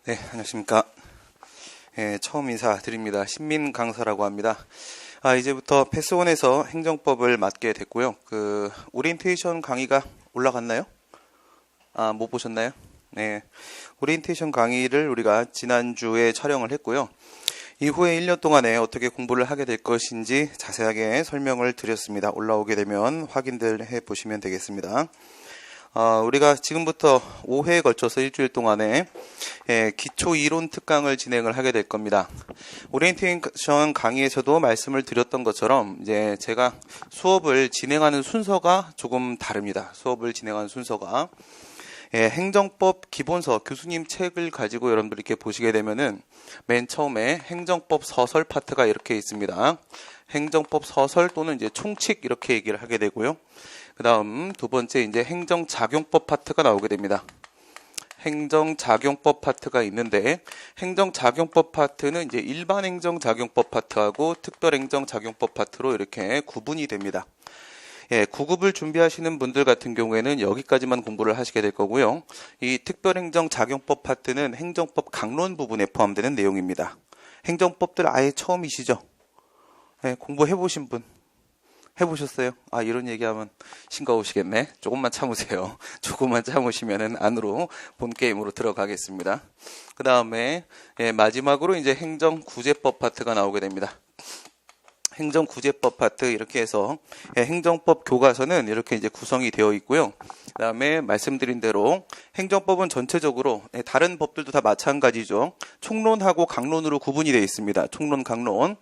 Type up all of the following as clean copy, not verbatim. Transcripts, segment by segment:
네, 안녕하십니까. 처음 인사드립니다. 신민 강사라고 합니다. 이제부터 패스원에서 행정법을 맡게 됐고요. 오리엔테이션 강의가 올라갔나요? 못 보셨나요? 네. 오리엔테이션 강의를 우리가 지난주에 촬영을 했고요. 이후에 1년 동안에 어떻게 공부를 하게 될 것인지 자세하게 설명을 드렸습니다. 올라오게 되면 확인들 해 보시면 되겠습니다. 우리가 지금부터 5회에 걸쳐서 일주일 동안에 기초 이론 특강을 진행을 하게 될 겁니다. 오리엔테이션 강의에서도 말씀을 드렸던 것처럼 이제 제가 수업을 진행하는 순서가 조금 다릅니다. 수업을 진행하는 순서가 행정법 기본서 교수님 책을 가지고 여러분들 이렇게 보시게 되면은 맨 처음에 행정법 서설 파트가 이렇게 있습니다. 행정법 서설 또는 이제 총칙 이렇게 얘기를 하게 되고요. 그 다음 두 번째 이제 행정작용법 파트가 나오게 됩니다. 행정작용법 파트가 있는데 행정작용법 파트는 이제 일반 행정작용법 파트하고 특별행정작용법 파트로 이렇게 구분이 됩니다. 9급을 준비하시는 분들 같은 경우에는 여기까지만 공부를 하시게 될 거고요. 이 특별행정작용법 파트는 행정법 강론 부분에 포함되는 내용입니다. 행정법들 아예 처음이시죠? 공부해 보신 분? 해보셨어요? 이런 얘기하면 싱거우시겠네. 조금만 참으세요. 조금만 참으시면은 안으로 본 게임으로 들어가겠습니다. 그 다음에 마지막으로 이제 행정구제법 파트가 나오게 됩니다. 행정구제법 파트 이렇게 해서 행정법 교과서는 이렇게 이제 구성이 되어 있고요. 그 다음에 말씀드린 대로 행정법은 전체적으로 다른 법들도 다 마찬가지죠. 총론하고 강론으로 구분이 되어 있습니다. 총론, 강론.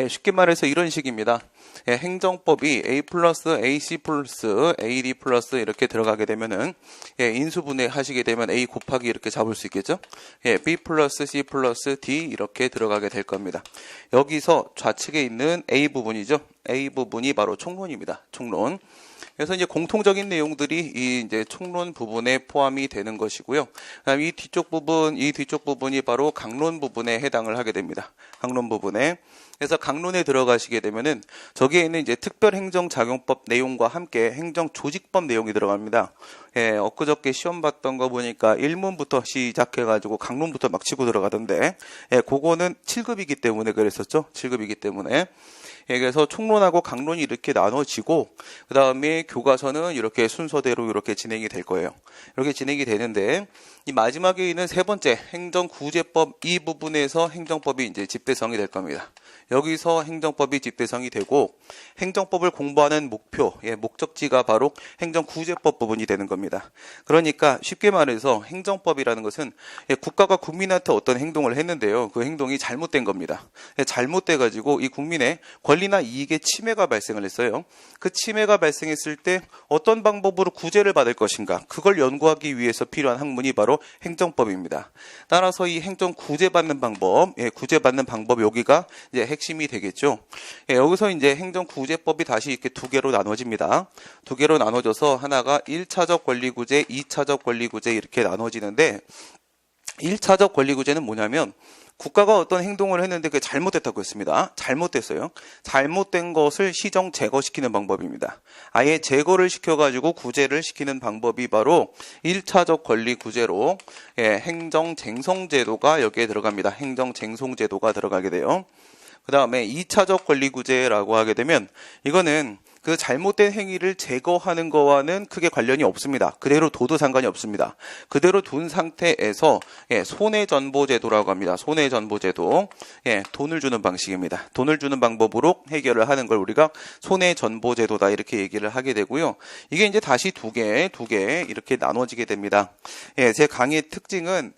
쉽게 말해서 이런 식입니다. 행정법이 A 플러스 AC 플러스 AD 플러스 이렇게 들어가게 되면은 인수분해 하시게 되면 A 곱하기 이렇게 잡을 수 있겠죠. B 플러스 C 플러스 D 이렇게 들어가게 될 겁니다. 여기서 좌측에 있는 A 부분이죠. A 부분이 바로 총론입니다. 총론. 그래서 이제 공통적인 내용들이 이 이제 총론 부분에 포함이 되는 것이고요. 이 뒤쪽 부분이 바로 강론 부분에 해당을 하게 됩니다. 강론 부분에. 그래서 강론에 들어가시게 되면은 저기에 있는 이제 특별행정작용법 내용과 함께 행정조직법 내용이 들어갑니다. 엊그저께 시험 봤던 거 보니까 1문부터 시작해가지고 강론부터 막 치고 들어가던데, 그거는 7급이기 때문에 그랬었죠. 7급이기 때문에. 그래서 총론하고 강론이 이렇게 나눠지고 그 다음에 교과서는 이렇게 순서대로 이렇게 진행이 될 거예요. 이렇게 진행이 되는데 이 마지막에 있는 세 번째 행정구제법 이 부분에서 행정법이 이제 집대성이 될 겁니다. 여기서 행정법이 집대성이 되고 행정법을 공부하는 목표, 목적지가 바로 행정구제법 부분이 되는 겁니다. 그러니까 쉽게 말해서 행정법이라는 것은 국가가 국민한테 어떤 행동을 했는데요. 그 행동이 잘못된 겁니다. 잘못돼가지고 이 국민의 권리나 이익의 침해가 발생을 했어요. 그 침해가 발생했을 때 어떤 방법으로 구제를 받을 것인가, 그걸 연구하기 위해서 필요한 학문이 바로 행정법입니다. 따라서 이 행정 구제받는 방법, 구제받는 방법 여기가 이제 핵심이 되겠죠. 여기서 이제 행정구제법이 다시 이렇게 두 개로 나눠집니다. 두 개로 나눠져서 하나가 1차적 권리구제, 2차적 권리구제 이렇게 나눠지는데 1차적 권리구제는 뭐냐면 국가가 어떤 행동을 했는데 그게 잘못됐다고 했습니다. 잘못됐어요. 잘못된 것을 시정 제거시키는 방법입니다. 아예 제거를 시켜가지고 구제를 시키는 방법이 바로 1차적 권리구제로 행정쟁송제도가 여기에 들어갑니다. 행정쟁송제도가 들어가게 돼요. 그 다음에 2차적 권리구제라고 하게 되면 이거는 그 잘못된 행위를 제거하는 거와는 크게 관련이 없습니다. 그대로 둬도 상관이 없습니다. 그대로 둔 상태에서 손해전보제도라고 합니다. 손해전보제도. 돈을 주는 방식입니다. 돈을 주는 방법으로 해결을 하는 걸 우리가 손해전보제도다 이렇게 얘기를 하게 되고요. 이게 이제 다시 두 개 이렇게 나눠지게 됩니다. 제 강의의 특징은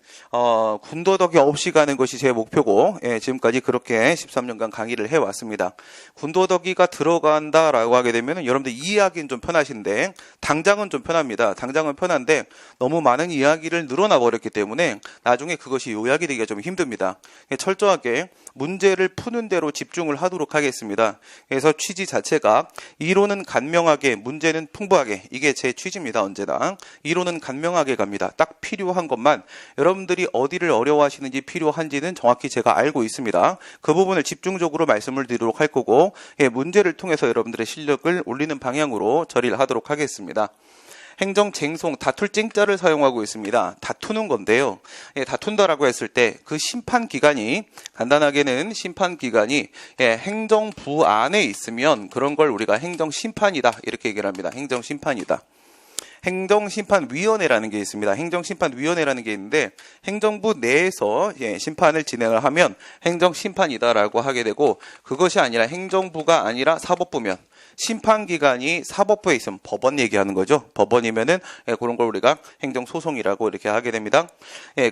군더더기 없이 가는 것이 제 목표고 지금까지 그렇게 13년간 강의를 해왔습니다. 군더더기가 들어간다라고 하게 되면 여러분들 이해하기는 좀 편하신데 당장은 좀 편합니다. 당장은 편한데 너무 많은 이야기를 늘어나 버렸기 때문에 나중에 그것이 요약이 되기가 좀 힘듭니다. 철저하게 문제를 푸는 대로 집중을 하도록 하겠습니다. 그래서 취지 자체가 이론은 간명하게, 문제는 풍부하게, 이게 제 취지입니다. 언제나 이론은 간명하게 갑니다. 딱 필요한 것만, 여러분들이 어디를 어려워하시는지 필요한지는 정확히 제가 알고 있습니다. 그 부분을 집중적으로 말씀을 드리도록 할 거고, 문제를 통해서 여러분들의 실력을 올리는 방향으로 처리를 하도록 하겠습니다. 행정쟁송, 다툴 쟁자를 사용하고 있습니다. 다투는 건데요. 다툰다라고 했을 때 그 심판기관이, 간단하게는 심판기관이 행정부 안에 있으면 그런 걸 우리가 행정심판이다 이렇게 얘기를 합니다. 행정심판이다. 행정심판위원회라는 게 있습니다. 행정심판위원회라는 게 있는데 행정부 내에서 심판을 진행을 하면 행정심판이다라고 하게 되고, 그것이 아니라 행정부가 아니라 사법부면, 심판기관이 사법부에 있으면 법원 얘기하는 거죠. 법원이면은 그런 걸 우리가 행정소송이라고 이렇게 하게 됩니다.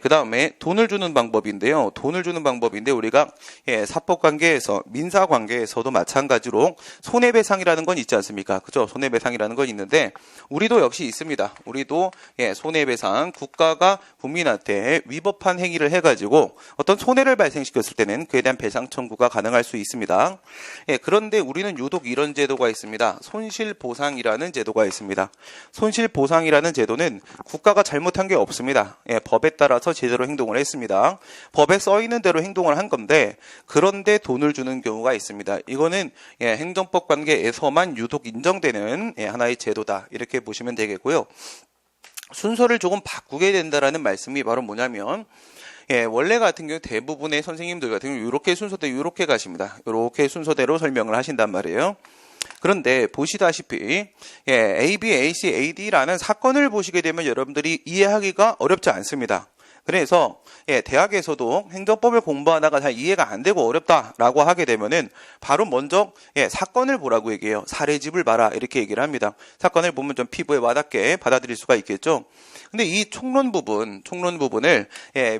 그 다음에 돈을 주는 방법인데요. 돈을 주는 방법인데 우리가 사법관계에서, 민사관계에서도 마찬가지로 손해배상이라는 건 있지 않습니까? 그죠? 손해배상이라는 건 있는데 우리도 역시 있습니다. 우리도 손해배상, 국가가 국민한테 위법한 행위를 해가지고 어떤 손해를 발생시켰을 때는 그에 대한 배상 청구가 가능할 수 있습니다. 그런데 우리는 유독 이런 제도가 있습니다. 손실보상이라는 제도가 있습니다. 손실보상이라는 제도는 국가가 잘못한 게 없습니다. 법에 따라서 제대로 행동을 했습니다. 법에 써 있는 대로 행동을 한 건데, 그런데 돈을 주는 경우가 있습니다. 이거는 행정법 관계에서만 유독 인정되는 하나의 제도다 이렇게 보시면 되겠고요. 순서를 조금 바꾸게 된다라는 말씀이 바로 뭐냐면, 원래 같은 경우 대부분의 선생님들 같은 경우 이렇게 순서대로 이렇게 가십니다. 이렇게 순서대로 설명을 하신단 말이에요. 그런데 보시다시피 A, B, A, C, A, D라는 사건을 보시게 되면 여러분들이 이해하기가 어렵지 않습니다. 그래서 대학에서도 행정법을 공부하다가 잘 이해가 안 되고 어렵다라고 하게 되면은 바로 먼저 사건을 보라고 얘기해요. 사례집을 봐라 이렇게 얘기를 합니다. 사건을 보면 좀 피부에 와닿게 받아들일 수가 있겠죠. 근데 이 총론 부분을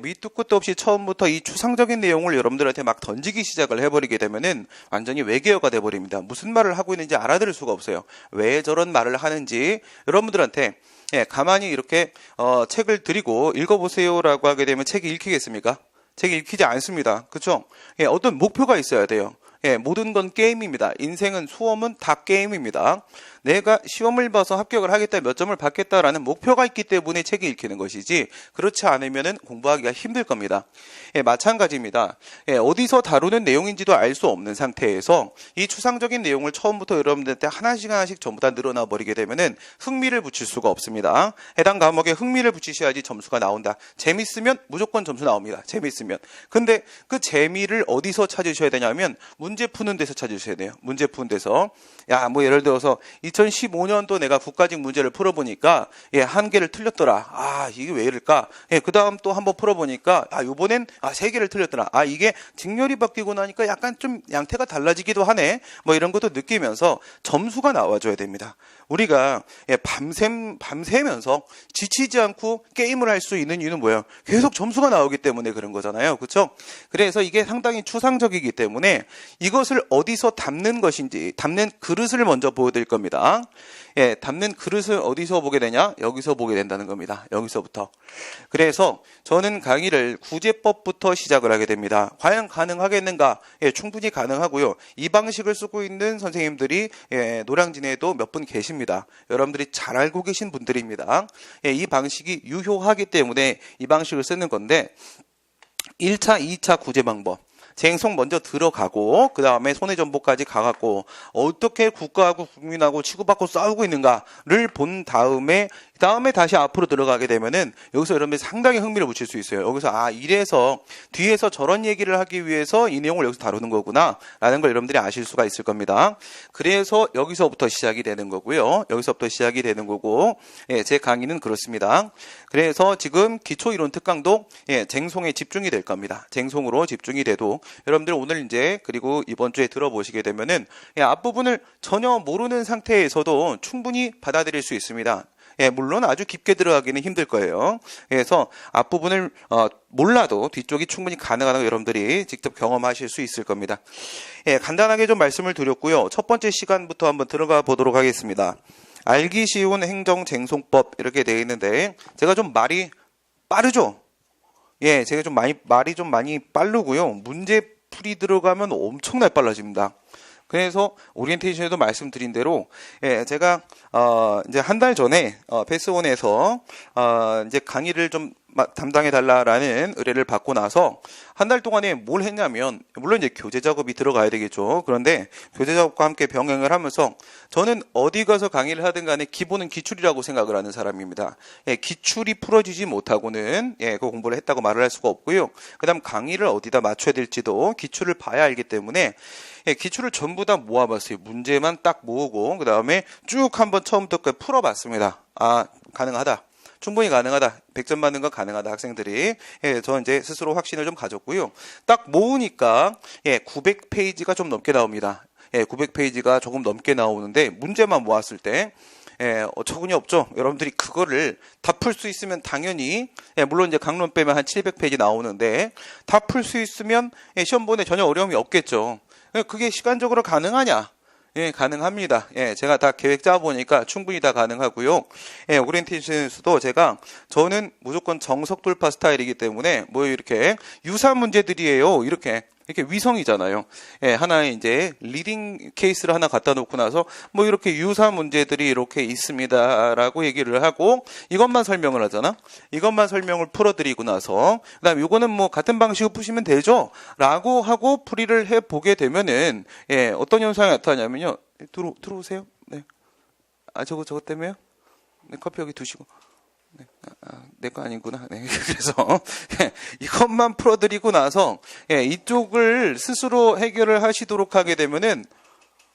밑도 끝도 없이 처음부터 이 추상적인 내용을 여러분들한테 막 던지기 시작을 해버리게 되면은 완전히 외계어가 돼버립니다. 무슨 말을 하고 있는지 알아들을 수가 없어요. 왜 저런 말을 하는지 여러분들한테 가만히 이렇게 책을 드리고 읽어보세요라고 하게 되면 책이 읽히겠습니까? 책이 읽히지 않습니다. 그렇죠? 어떤 목표가 있어야 돼요. 모든 건 게임입니다. 인생은, 수험은 다 게임입니다. 내가 시험을 봐서 합격을 하겠다, 몇 점을 받겠다라는 목표가 있기 때문에 책이 읽히는 것이지, 그렇지 않으면 공부하기가 힘들 겁니다. 마찬가지입니다. 어디서 다루는 내용인지도 알 수 없는 상태에서 이 추상적인 내용을 처음부터 여러분들한테 하나씩 전부 다 늘어나 버리게 되면은 흥미를 붙일 수가 없습니다. 해당 과목에 흥미를 붙이셔야지 점수가 나온다. 재밌으면 무조건 점수 나옵니다. 재밌으면. 근데 그 재미를 어디서 찾으셔야 되냐면 문제 푸는 데서 찾으셔야 돼요. 문제 푸는 데서. 뭐 예를 들어서 2015년도 내가 국가직 문제를 풀어보니까 한 개를 틀렸더라. 이게 왜 이럴까? 그 다음 또 한번 풀어보니까 요번엔 3개를 틀렸더라. 이게 직렬이 바뀌고 나니까 약간 좀 양태가 달라지기도 하네. 뭐 이런 것도 느끼면서 점수가 나와줘야 됩니다. 우리가 밤새면서 지치지 않고 게임을 할 수 있는 이유는 뭐예요? 계속 점수가 나오기 때문에 그런 거잖아요. 그렇죠? 그래서 이게 상당히 추상적이기 때문에 이것을 어디서 담는 것인지, 담는 그릇을 먼저 보여드릴 겁니다. 담는 그릇을 어디서 보게 되냐? 여기서 보게 된다는 겁니다. 여기서부터. 그래서 저는 강의를 구제법부터 시작을 하게 됩니다. 과연 가능하겠는가? 충분히 가능하고요. 이 방식을 쓰고 있는 선생님들이 노량진에도 몇 분 계십니다. 여러분들이 잘 알고 계신 분들입니다. 이 방식이 유효하기 때문에 이 방식을 쓰는 건데, 1차, 2차 구제 방법. 쟁송 먼저 들어가고 그 다음에 손해전보까지 가갖고 어떻게 국가하고 국민하고 치고받고 싸우고 있는가를 본 다음에 다시 앞으로 들어가게 되면은 여기서 여러분들이 상당히 흥미를 붙일 수 있어요. 여기서 이래서 뒤에서 저런 얘기를 하기 위해서 이 내용을 여기서 다루는 거구나 라는 걸 여러분들이 아실 수가 있을 겁니다. 그래서 여기서부터 시작이 되는 거고요. 여기서부터 시작이 되는 거고, 제 강의는 그렇습니다. 그래서 지금 기초이론 특강도 쟁송에 집중이 될 겁니다. 쟁송으로 집중이 돼도 여러분들 오늘 그리고 이번 주에 들어보시게 되면은 앞부분을 전혀 모르는 상태에서도 충분히 받아들일 수 있습니다. 물론 아주 깊게 들어가기는 힘들 거예요. 그래서 앞부분을 몰라도 뒤쪽이 충분히 가능하다는 거 여러분들이 직접 경험하실 수 있을 겁니다. 간단하게 좀 말씀을 드렸고요. 첫 번째 시간부터 한번 들어가 보도록 하겠습니다. 알기 쉬운 행정쟁송법 이렇게 되어 있는데 제가 좀 말이 빠르죠? 제가 좀 말이 좀 많이 빠르고요. 문제 풀이 들어가면 엄청나게 빨라집니다. 그래서 오리엔테이션에도 말씀드린 대로 제가 이제 한 달 전에 패스온에서 이제 강의를 좀 담당해달라라는 의뢰를 받고 나서 한 달 동안에 뭘 했냐면, 물론 이제 교재 작업이 들어가야 되겠죠. 그런데 교재 작업과 함께 병행을 하면서 저는 어디 가서 강의를 하든 간에 기본은 기출이라고 생각을 하는 사람입니다. 기출이 풀어지지 못하고는 그 공부를 했다고 말을 할 수가 없고요. 그 다음 강의를 어디다 맞춰야 될지도 기출을 봐야 알기 때문에 기출을 전부 다 모아봤어요. 문제만 딱 모으고 그 다음에 쭉 한번 처음부터 끝까지 풀어봤습니다. 아, 가능하다. 충분히 가능하다. 100점 받는 건 가능하다. 학생들이. 저 이제 스스로 확신을 좀 가졌고요. 딱 모으니까 900페이지가 좀 넘게 나옵니다. 900페이지가 조금 넘게 나오는데 문제만 모았을 때 어처구니 없죠. 여러분들이 그거를 다 풀 수 있으면 당연히 물론 이제 강론 빼면 한 700페이지 나오는데 다 풀 수 있으면 시험 보는데 전혀 어려움이 없겠죠. 그게 시간적으로 가능하냐? 가능합니다. 제가 다 계획 짜보니까 충분히 다 가능하고요. 오리엔테이션에서도 저는 무조건 정석 돌파 스타일이기 때문에 뭐 이렇게 유사 문제들이에요. 이렇게 위성이잖아요. 하나의 이제 리딩 케이스를 하나 갖다 놓고 나서 뭐 이렇게 유사 문제들이 이렇게 있습니다라고 얘기를 하고 이것만 설명을 하잖아. 이것만 설명을 풀어드리고 나서 그다음 이거는 뭐 같은 방식으로 푸시면 되죠.라고 하고 풀이를 해 보게 되면은 어떤 현상이 나타나냐면요. 들어오세요. 네. 아 저거 때문에요? 네, 커피 여기 두시고. 내 거 아니구나. 네, 그래서 이것만 풀어드리고 나서 이쪽을 스스로 해결을 하시도록 하게 되면은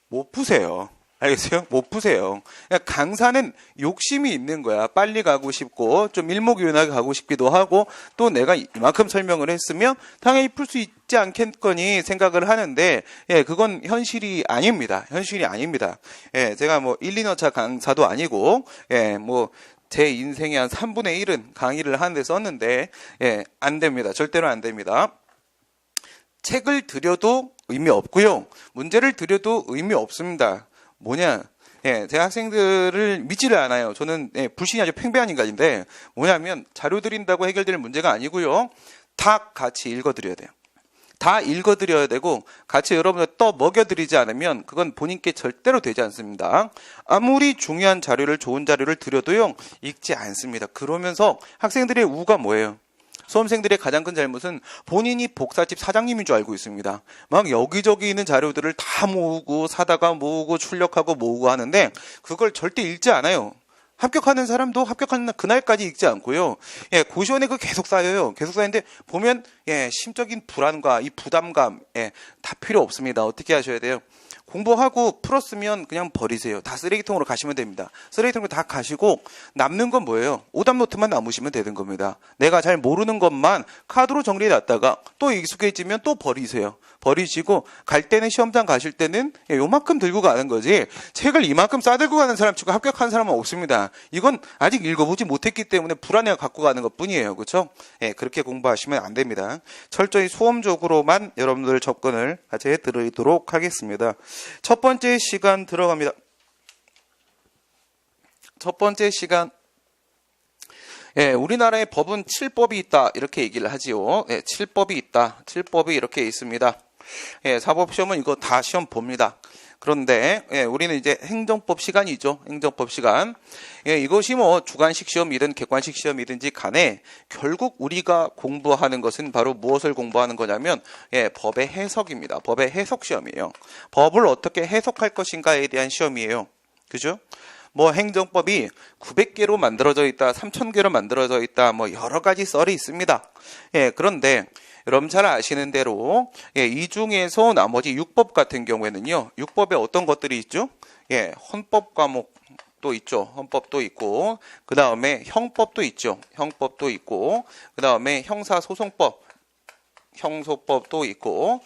못 푸세요. 알겠어요? 못 푸세요. 강사는 욕심이 있는 거야. 빨리 가고 싶고 좀 일목요연하게 가고 싶기도 하고 또 내가 이만큼 설명을 했으면 당연히 풀 수 있지 않겠거니 생각을 하는데 그건 현실이 아닙니다. 현실이 아닙니다. 제가 뭐 1, 2년차 강사도 아니고 제 인생의 한 3분의 1은 강의를 하는데 썼는데 안 됩니다. 절대로 안 됩니다. 책을 드려도 의미 없고요. 문제를 드려도 의미 없습니다. 뭐냐? 제가 학생들을 믿지를 않아요. 저는 불신이 아주 팽배한 인간인데 뭐냐면 자료 드린다고 해결될 문제가 아니고요. 다 같이 읽어드려야 돼요. 다 읽어드려야 되고 같이 여러분들 또 먹여드리지 않으면 그건 본인께 절대로 되지 않습니다. 아무리 중요한 자료를 좋은 자료를 드려도요 읽지 않습니다. 그러면서 학생들의 우가 뭐예요? 수험생들의 가장 큰 잘못은 본인이 복사집 사장님인 줄 알고 있습니다. 막 여기저기 있는 자료들을 다 모으고 사다가 모으고 출력하고 모으고 하는데 그걸 절대 읽지 않아요. 합격하는 사람도 합격하는 그날까지 읽지 않고요. 고시원에 그 계속 쌓여요. 계속 쌓이는데 보면 심적인 불안과 이 부담감 다 필요 없습니다. 어떻게 하셔야 돼요? 공부하고 풀었으면 그냥 버리세요. 다 쓰레기통으로 가시면 됩니다. 쓰레기통으로 다 가시고 남는 건 뭐예요? 오답 노트만 남으시면 되는 겁니다. 내가 잘 모르는 것만 카드로 정리해놨다가 또 익숙해지면 또 버리세요. 버리시고 갈 때는 시험장 가실 때는 요만큼 들고 가는 거지 책을 이만큼 싸들고 가는 사람 치고 합격한 사람은 없습니다. 이건 아직 읽어보지 못했기 때문에 불안해가 갖고 가는 것 뿐이에요. 그렇죠? 그렇게 공부하시면 안 됩니다. 철저히 수험적으로만 여러분들 접근을 같이 해드리도록 하겠습니다. 첫 번째 시간 들어갑니다. 첫 번째 시간. 우리나라의 법은 7법이 있다. 이렇게 얘기를 하지요. 7법이 있다. 7법이 이렇게 있습니다. 사법시험은 이거 다 시험 봅니다. 그런데 우리는 이제 행정법 시간이죠. 행정법 시간. 이것이 뭐 주관식 시험이든 객관식 시험이든지 간에 결국 우리가 공부하는 것은 바로 무엇을 공부하는 거냐면 법의 해석입니다. 법의 해석 시험이에요. 법을 어떻게 해석할 것인가에 대한 시험이에요. 그죠? 뭐 행정법이 900개로 만들어져 있다, 3000개로 만들어져 있다, 뭐 여러 가지 썰이 있습니다. 그런데 여러분 잘 아시는 대로 이 중에서 나머지 6법 같은 경우에는요. 6법에 어떤 것들이 있죠? 헌법 과목도 있죠. 헌법도 있고 그 다음에 형법도 있죠. 형법도 있고 그 다음에 형사소송법 형소법도 있고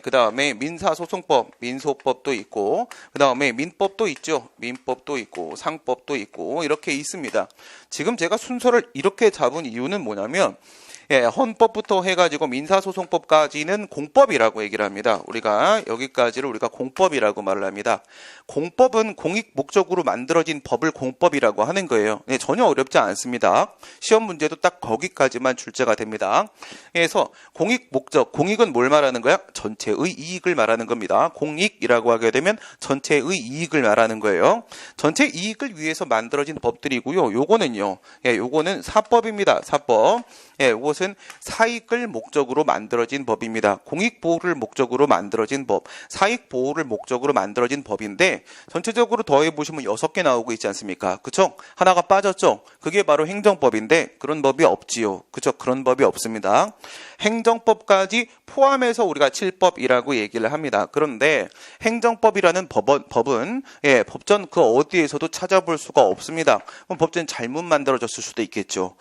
그 다음에 민사소송법 민소법도 있고 그 다음에 민법도 있죠. 민법도 있고 상법도 있고 이렇게 있습니다. 지금 제가 순서를 이렇게 잡은 이유는 뭐냐면 헌법부터 해가지고 민사소송법까지는 공법이라고 얘기를 합니다. 우리가 여기까지를 우리가 공법이라고 말을 합니다. 공법은 공익 목적으로 만들어진 법을 공법이라고 하는 거예요. 전혀 어렵지 않습니다. 시험 문제도 딱 거기까지만 출제가 됩니다. 그래서 공익 목적, 공익은 뭘 말하는 거야? 전체의 이익을 말하는 겁니다. 공익이라고 하게 되면 전체의 이익을 말하는 거예요. 전체 이익을 위해서 만들어진 법들이고요. 요거는요, 요거는 사법입니다. 사법. 이것은 사익을 목적으로 만들어진 법입니다. 공익 보호를 목적으로 만들어진 법, 사익 보호를 목적으로 만들어진 법인데 전체적으로 더해 보시면 6개 나오고 있지 않습니까? 그쵸? 하나가 빠졌죠? 그게 바로 행정법인데 그런 법이 없지요. 그쵸? 그런 법이 없습니다. 행정법까지 포함해서 우리가 7법이라고 얘기를 합니다. 그런데 행정법이라는 법은 법전 그 어디에서도 찾아볼 수가 없습니다. 그럼 법전 잘못 만들어졌을 수도 있겠죠.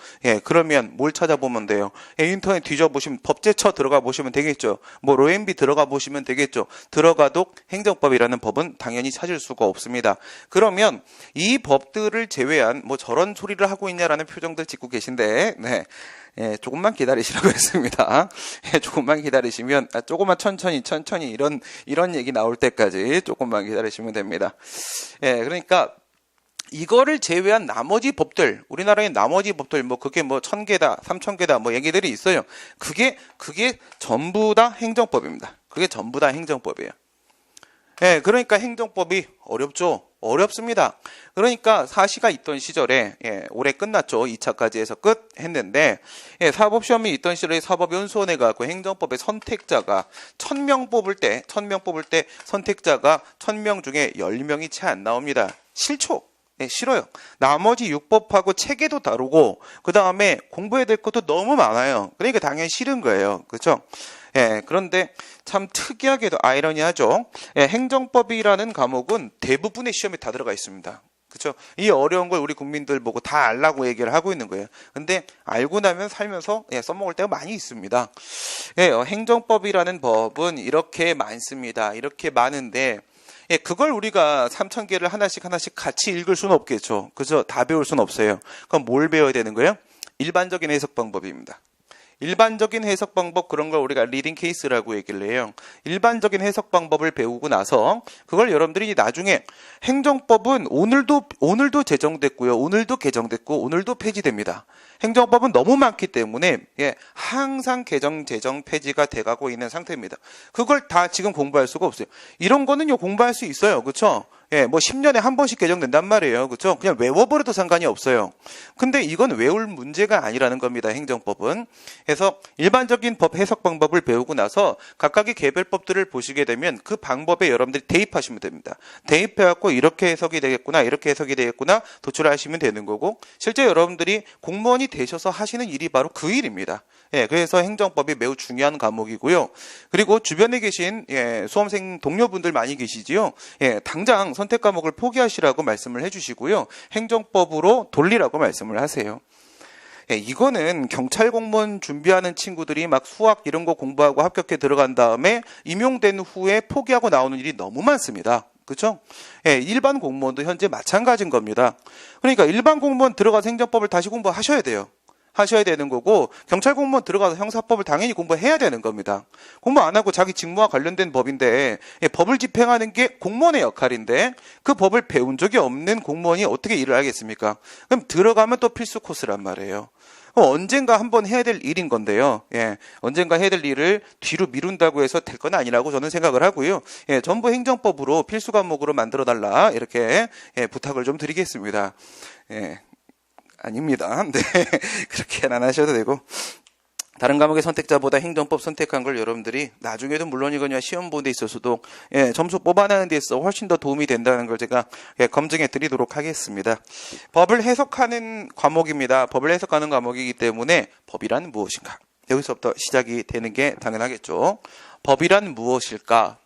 그러면 뭘 찾아보면 돼요? 인터넷 뒤져보시면 법제처 들어가 보시면 되겠죠. 뭐 로엠비 들어가 보시면 되겠죠. 들어가도 행정법이라는 법은 당연히 찾을 수가 없습니다. 그러면 이 법들을 제외한 뭐 저런 소리를 하고 있냐라는 표정들 짓고 계신데 조금만 기다리시라고 했습니다. 조금만 기다리시면 조금만 천천히 이런 얘기 나올 때까지 조금만 기다리시면 됩니다. 그러니까 이거를 제외한 나머지 법들, 우리나라의 나머지 법들, 그게 1000개다, 3000개다, 얘기들이 있어요. 그게 전부 다 행정법입니다. 그게 전부 다 행정법이에요. 그러니까 행정법이 어렵죠. 어렵습니다. 그러니까 사시가 있던 시절에 올해 끝났죠. 2차까지 해서 끝 했는데 사법시험이 있던 시절에 사법연수원에 가고 행정법의 선택자가 1000명 뽑을 때 선택자가 1000명 중에 10명이 채 안 나옵니다. 싫죠. 싫어요. 나머지 6법하고 체계도 다르고 그 다음에 공부해야 될 것도 너무 많아요. 그러니까 당연히 싫은 거예요. 그렇죠? 그런데 참 특이하게도 아이러니하죠. 행정법이라는 과목은 대부분의 시험에 다 들어가 있습니다. 그렇죠? 이 어려운 걸 우리 국민들 보고 다 알라고 얘기를 하고 있는 거예요. 근데 알고 나면 살면서 써먹을 때가 많이 있습니다. 행정법이라는 법은 이렇게 많습니다. 이렇게 많은데 그걸 우리가 3000개를 하나씩 같이 읽을 수는 없겠죠. 그죠? 다 배울 수는 없어요. 그럼 뭘 배워야 되는 거예요? 일반적인 해석 방법입니다. 일반적인 해석 방법, 그런 걸 우리가 리딩 케이스라고 얘기를 해요. 일반적인 해석 방법을 배우고 나서 그걸 여러분들이 나중에 행정법은 오늘도 제정됐고요. 오늘도 개정됐고 오늘도 폐지됩니다. 행정법은 너무 많기 때문에 항상 개정, 제정, 폐지가 돼가고 있는 상태입니다. 그걸 다 지금 공부할 수가 없어요. 이런 거는요 공부할 수 있어요. 그렇죠? 10년에 한 번씩 개정된단 말이에요. 그렇죠? 그냥 외워버려도 상관이 없어요. 근데 이건 외울 문제가 아니라는 겁니다. 행정법은. 그래서 일반적인 법 해석 방법을 배우고 나서 각각의 개별법들을 보시게 되면 그 방법에 여러분들이 대입하시면 됩니다. 대입해갖고 이렇게 해석이 되겠구나, 이렇게 해석이 되겠구나 도출하시면 되는 거고, 실제 여러분들이 공무원이 되셔서 하시는 일이 바로 그 일입니다. 그래서 행정법이 매우 중요한 과목이고요. 그리고 주변에 계신 수험생 동료분들 많이 계시지요. 당장 선택 과목을 포기하시라고 말씀을 해주시고요. 행정법으로 돌리라고 말씀을 하세요. 이거는 경찰 공무원 준비하는 친구들이 막 수학 이런 거 공부하고 합격해 들어간 다음에 임용된 후에 포기하고 나오는 일이 너무 많습니다. 그렇죠? 일반 공무원도 현재 마찬가지인 겁니다. 그러니까 일반 공무원 들어가서 행정법을 다시 공부하셔야 돼요. 하셔야 되는 거고, 경찰 공무원 들어가서 형사법을 당연히 공부해야 되는 겁니다. 공부 안 하고 자기 직무와 관련된 법인데 법을 집행하는 게 공무원의 역할인데 그 법을 배운 적이 없는 공무원이 어떻게 일을 하겠습니까? 그럼 들어가면 또 필수 코스란 말이에요. 언젠가 한번 해야 될 일인 건데요. 언젠가 해야 될 일을 뒤로 미룬다고 해서 될 건 아니라고 저는 생각을 하고요. 전부 행정법으로 필수 과목으로 만들어달라 이렇게 부탁을 좀 드리겠습니다. 아닙니다. 네, 그렇게는 안 하셔도 되고, 다른 과목의 선택자보다 행정법 선택한 걸 여러분들이 나중에도 물론이거니와 시험 보는 데 있어서도 점수 뽑아내는 데 있어 훨씬 더 도움이 된다는 걸 제가 검증해 드리도록 하겠습니다. 법을 해석하는 과목입니다. 법을 해석하는 과목이기 때문에 법이란 무엇인가? 여기서부터 시작이 되는 게 당연하겠죠. 법이란 무엇일까?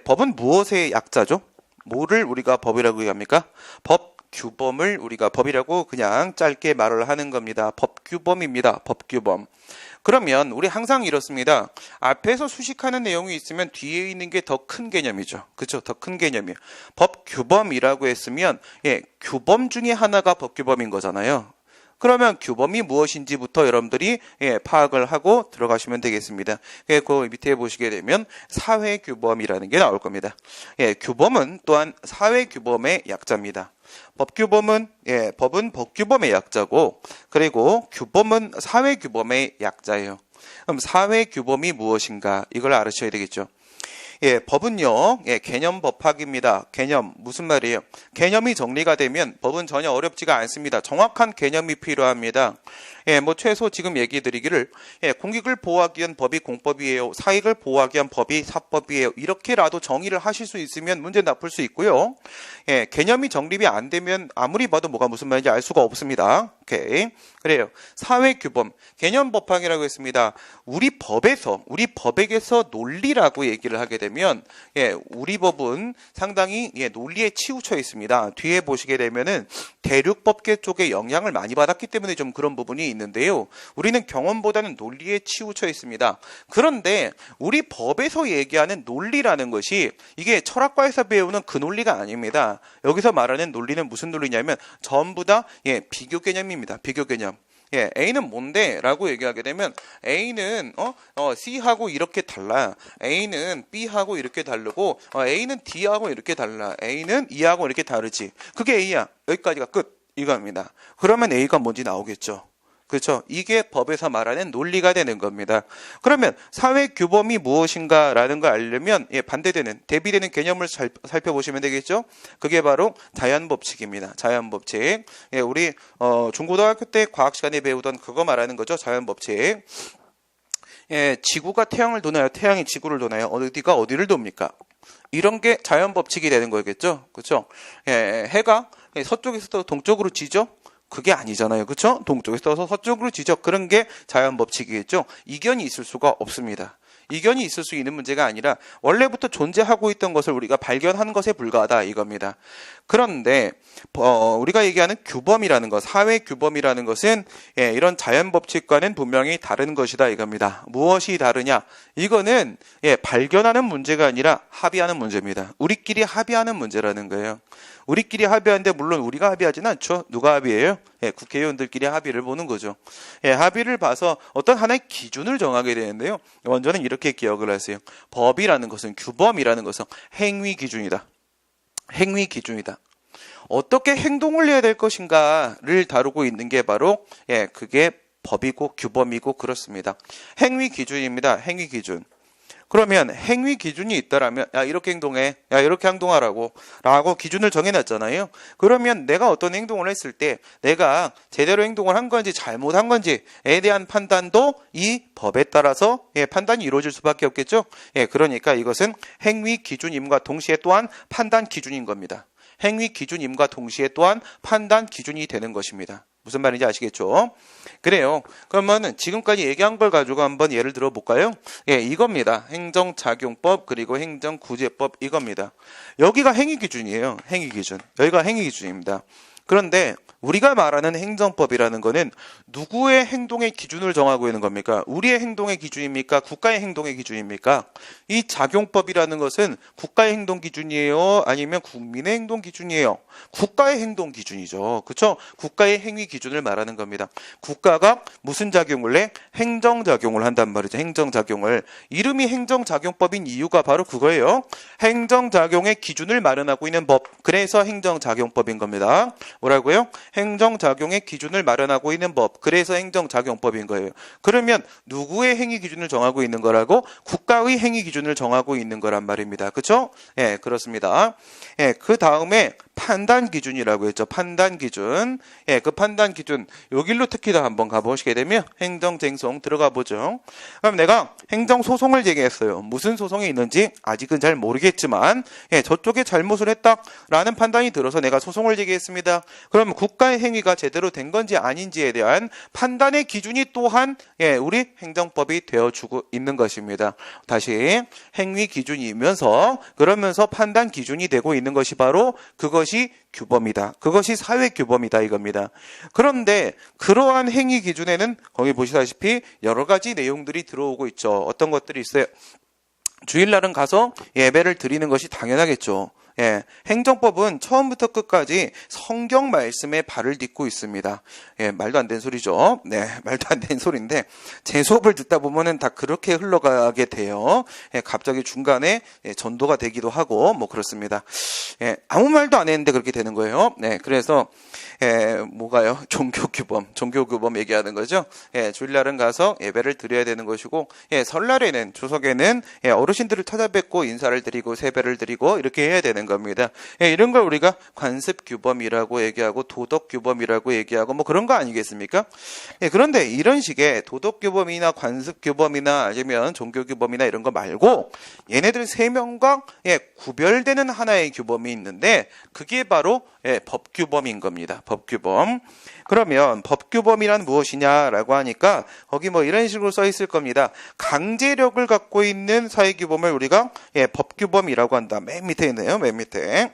법은 무엇의 약자죠? 뭐를 우리가 법이라고 얘기합니까? 규범을 우리가 법이라고 그냥 짧게 말을 하는 겁니다. 법규범입니다. 법규범. 그러면 우리 항상 이렇습니다. 앞에서 수식하는 내용이 있으면 뒤에 있는 게 더 큰 개념이죠. 그렇죠? 더 큰 개념이에요. 법규범이라고 했으면 규범 중에 하나가 법규범인 거잖아요. 그러면 규범이 무엇인지부터 여러분들이 파악을 하고 들어가시면 되겠습니다. 그 밑에 보시게 되면 사회규범이라는 게 나올 겁니다. 규범은 또한 사회규범의 약자입니다. 법규범은 법은 법규범의 약자고, 그리고 규범은 사회규범의 약자예요. 그럼 사회규범이 무엇인가 이걸 알으셔야 되겠죠. 법은요, 개념 법학입니다. 개념, 무슨 말이에요? 개념이 정리가 되면 법은 전혀 어렵지가 않습니다. 정확한 개념이 필요합니다. 뭐 최소 지금 얘기 드리기를 공익을 보호하기 위한 법이 공법이에요. 사익을 보호하기 위한 법이 사법이에요. 이렇게라도 정의를 하실 수 있으면 문제 나쁠 수 있고요. 개념이 정립이 안 되면 아무리 봐도 뭐가 무슨 말인지 알 수가 없습니다. 오케이. 그래요. 사회규범, 개념 법학이라고 했습니다. 우리 법에게서 논리라고 얘기를 하게 되면 우리 법은 상당히 논리에 치우쳐 있습니다. 뒤에 보시게 되면은 대륙법계 쪽에 영향을 많이 받았기 때문에 좀 그런 부분이 있는데요. 우리는 경험보다는 논리에 치우쳐 있습니다. 그런데 우리 법에서 얘기하는 논리라는 것이 이게 철학과에서 배우는 그 논리가 아닙니다. 여기서 말하는 논리는 무슨 논리냐면 전부 다 비교 개념입니다. 비교 개념. A는 뭔데? 라고 얘기하게 되면 A는 C하고 이렇게 달라. A는 B하고 이렇게 다르고 A는 D하고 이렇게 달라. A는 E하고 이렇게 다르지. 그게 A야. 여기까지가 끝. 이겁니다. 그러면 A가 뭔지 나오겠죠. 그렇죠? 이게 법에서 말하는 논리가 되는 겁니다. 그러면 사회규범이 무엇인가라는 걸 알려면 대비되는 개념을 살펴보시면 되겠죠? 그게 바로 자연법칙입니다. 자연법칙. 우리 중고등학교 때 과학 시간에 배우던 그거 말하는 거죠. 자연법칙. 지구가 태양을 도나요? 태양이 지구를 도나요? 어디가 어디를 돕니까? 이런 게 자연법칙이 되는 거겠죠? 그렇죠? 해가 서쪽에서 동쪽으로 지죠? 그게 아니잖아요. 그렇죠? 동쪽에서 떠서 서쪽으로 지적. 그런 게 자연법칙이겠죠. 이견이 있을 수가 없습니다. 이견이 있을 수 있는 문제가 아니라 원래부터 존재하고 있던 것을 우리가 발견한 것에 불과하다 이겁니다. 그런데 우리가 얘기하는 규범이라는 것, 사회규범이라는 것은 이런 자연법칙과는 분명히 다른 것이다 이겁니다. 무엇이 다르냐? 이거는 발견하는 문제가 아니라 합의하는 문제입니다. 우리끼리 합의하는 문제라는 거예요. 우리끼리 합의하는데 물론 우리가 합의하지는 않죠. 누가 합의해요? 국회의원들끼리 합의를 보는 거죠. 합의를 봐서 어떤 하나의 기준을 정하게 되는데요. 먼저는 이렇게 기억을 하세요. 법이라는 것은, 규범이라는 것은 행위 기준이다. 행위 기준이다. 어떻게 행동을 해야 될 것인가를 다루고 있는 게 바로 그게 법이고 규범이고 그렇습니다. 행위 기준입니다. 행위 기준. 그러면 행위 기준이 있다라면 야 이렇게 행동해, 야 이렇게 행동하라고 기준을 정해놨잖아요. 그러면 내가 어떤 행동을 했을 때 내가 제대로 행동을 한 건지 잘못한 건지에 대한 판단도 이 법에 따라서 판단이 이루어질 수밖에 없겠죠. 그러니까 이것은 행위 기준임과 동시에 또한 판단 기준인 겁니다. 행위 기준임과 동시에 또한 판단 기준이 되는 것입니다. 무슨 말인지 아시겠죠? 그래요. 그러면은 지금까지 얘기한 걸 가지고 한번 예를 들어 볼까요? 이겁니다. 행정작용법 그리고 행정구제법 이겁니다. 여기가 행위기준이에요. 행위기준. 여기가 행위기준입니다. 그런데 우리가 말하는 행정법이라는 거는 누구의 행동의 기준을 정하고 있는 겁니까? 우리의 행동의 기준입니까? 국가의 행동의 기준입니까? 이 작용법이라는 것은 국가의 행동 기준이에요? 아니면 국민의 행동 기준이에요? 국가의 행동 기준이죠. 그렇죠? 국가의 행위 기준을 말하는 겁니다. 국가가 무슨 작용을 해? 행정작용을 한단 말이죠. 행정작용을. 이름이 행정작용법인 이유가 바로 그거예요. 행정작용의 기준을 마련하고 있는 법. 그래서 행정작용법인 겁니다. 뭐라고요? 행정작용의 기준을 마련하고 있는 법. 그래서 행정작용법인 거예요. 그러면 누구의 행위 기준을 정하고 있는 거라고? 국가의 행위 기준을 정하고 있는 거란 말입니다. 그렇죠? 그렇습니다. 그 다음에 판단 기준이라고 했죠. 판단 기준. 그 판단 기준. 요 길로 특히 더 한번 가보시게 되면 행정쟁송 들어가 보죠. 그럼 내가 행정소송을 제기했어요. 무슨 소송이 있는지 아직은 잘 모르겠지만 저쪽에 잘못을 했다라는 판단이 들어서 내가 소송을 제기했습니다. 그럼 국가의 행위가 제대로 된 건지 아닌지에 대한 판단의 기준이 또한 우리 행정법이 되어주고 있는 것입니다. 다시 행위 기준이면서 그러면서 판단 기준이 되고 있는 것이 바로 그것이 규범이다. 그것이 사회 규범이다 이겁니다. 그런데 그러한 행위 기준에는 거기 보시다시피 여러 가지 내용들이 들어오고 있죠. 어떤 것들이 있어요? 주일날은 가서 예배를 드리는 것이 당연하겠죠. 예, 행정법은 처음부터 끝까지 성경 말씀에 발을 딛고 있습니다. 예, 말도 안 되는 소리죠. 네, 말도 안 되는 소리인데 제 수업을 듣다 보면은 다 그렇게 흘러가게 돼요. 예, 갑자기 중간에 전도가 되기도 하고 뭐 그렇습니다. 예, 아무 말도 안 했는데 그렇게 되는 거예요. 네, 그래서 뭐가요? 종교규범 얘기하는 거죠. 예, 주일날은 가서 예배를 드려야 되는 것이고, 예, 설날에는 추석에는 어르신들을 찾아뵙고 인사를 드리고 세배를 드리고 이렇게 해야 되는 겁니다. 예, 이런 걸 우리가 관습규범이라고 얘기하고 도덕규범이라고 얘기하고 뭐 그런 거 아니겠습니까? 예, 그런데 이런 식의 도덕규범이나 관습규범이나 아니면 종교규범이나 이런 거 말고 얘네들 세 명과 구별되는 하나의 규범이 있는데 그게 바로 법규범인 겁니다. 법규범. 그러면 법규범이란 무엇이냐라고 하니까 거기 뭐 이런 식으로 써 있을 겁니다. 강제력을 갖고 있는 사회규범을 우리가 법규범이라고 한다. 맨 밑에 있네요. 맨 밑에.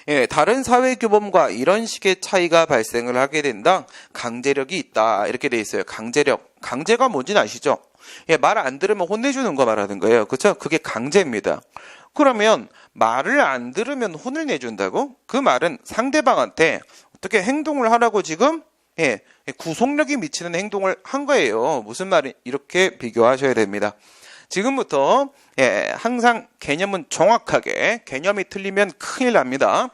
예, 다른 사회규범과 이런 식의 차이가 발생을 하게 된다. 강제력이 있다. 이렇게 돼 있어요. 강제력. 강제가 뭔지는 아시죠? 예, 말 안 들으면 혼내주는 거 말하는 거예요. 그렇죠? 그게 강제입니다. 그러면 말을 안 들으면 혼을 내준다고? 그 말은 상대방한테 어떻게 행동을 하라고 지금 구속력이 미치는 행동을 한 거예요. 무슨 말이 이렇게 비교하셔야 됩니다. 지금부터 항상 개념은 정확하게 개념이 틀리면 큰일 납니다.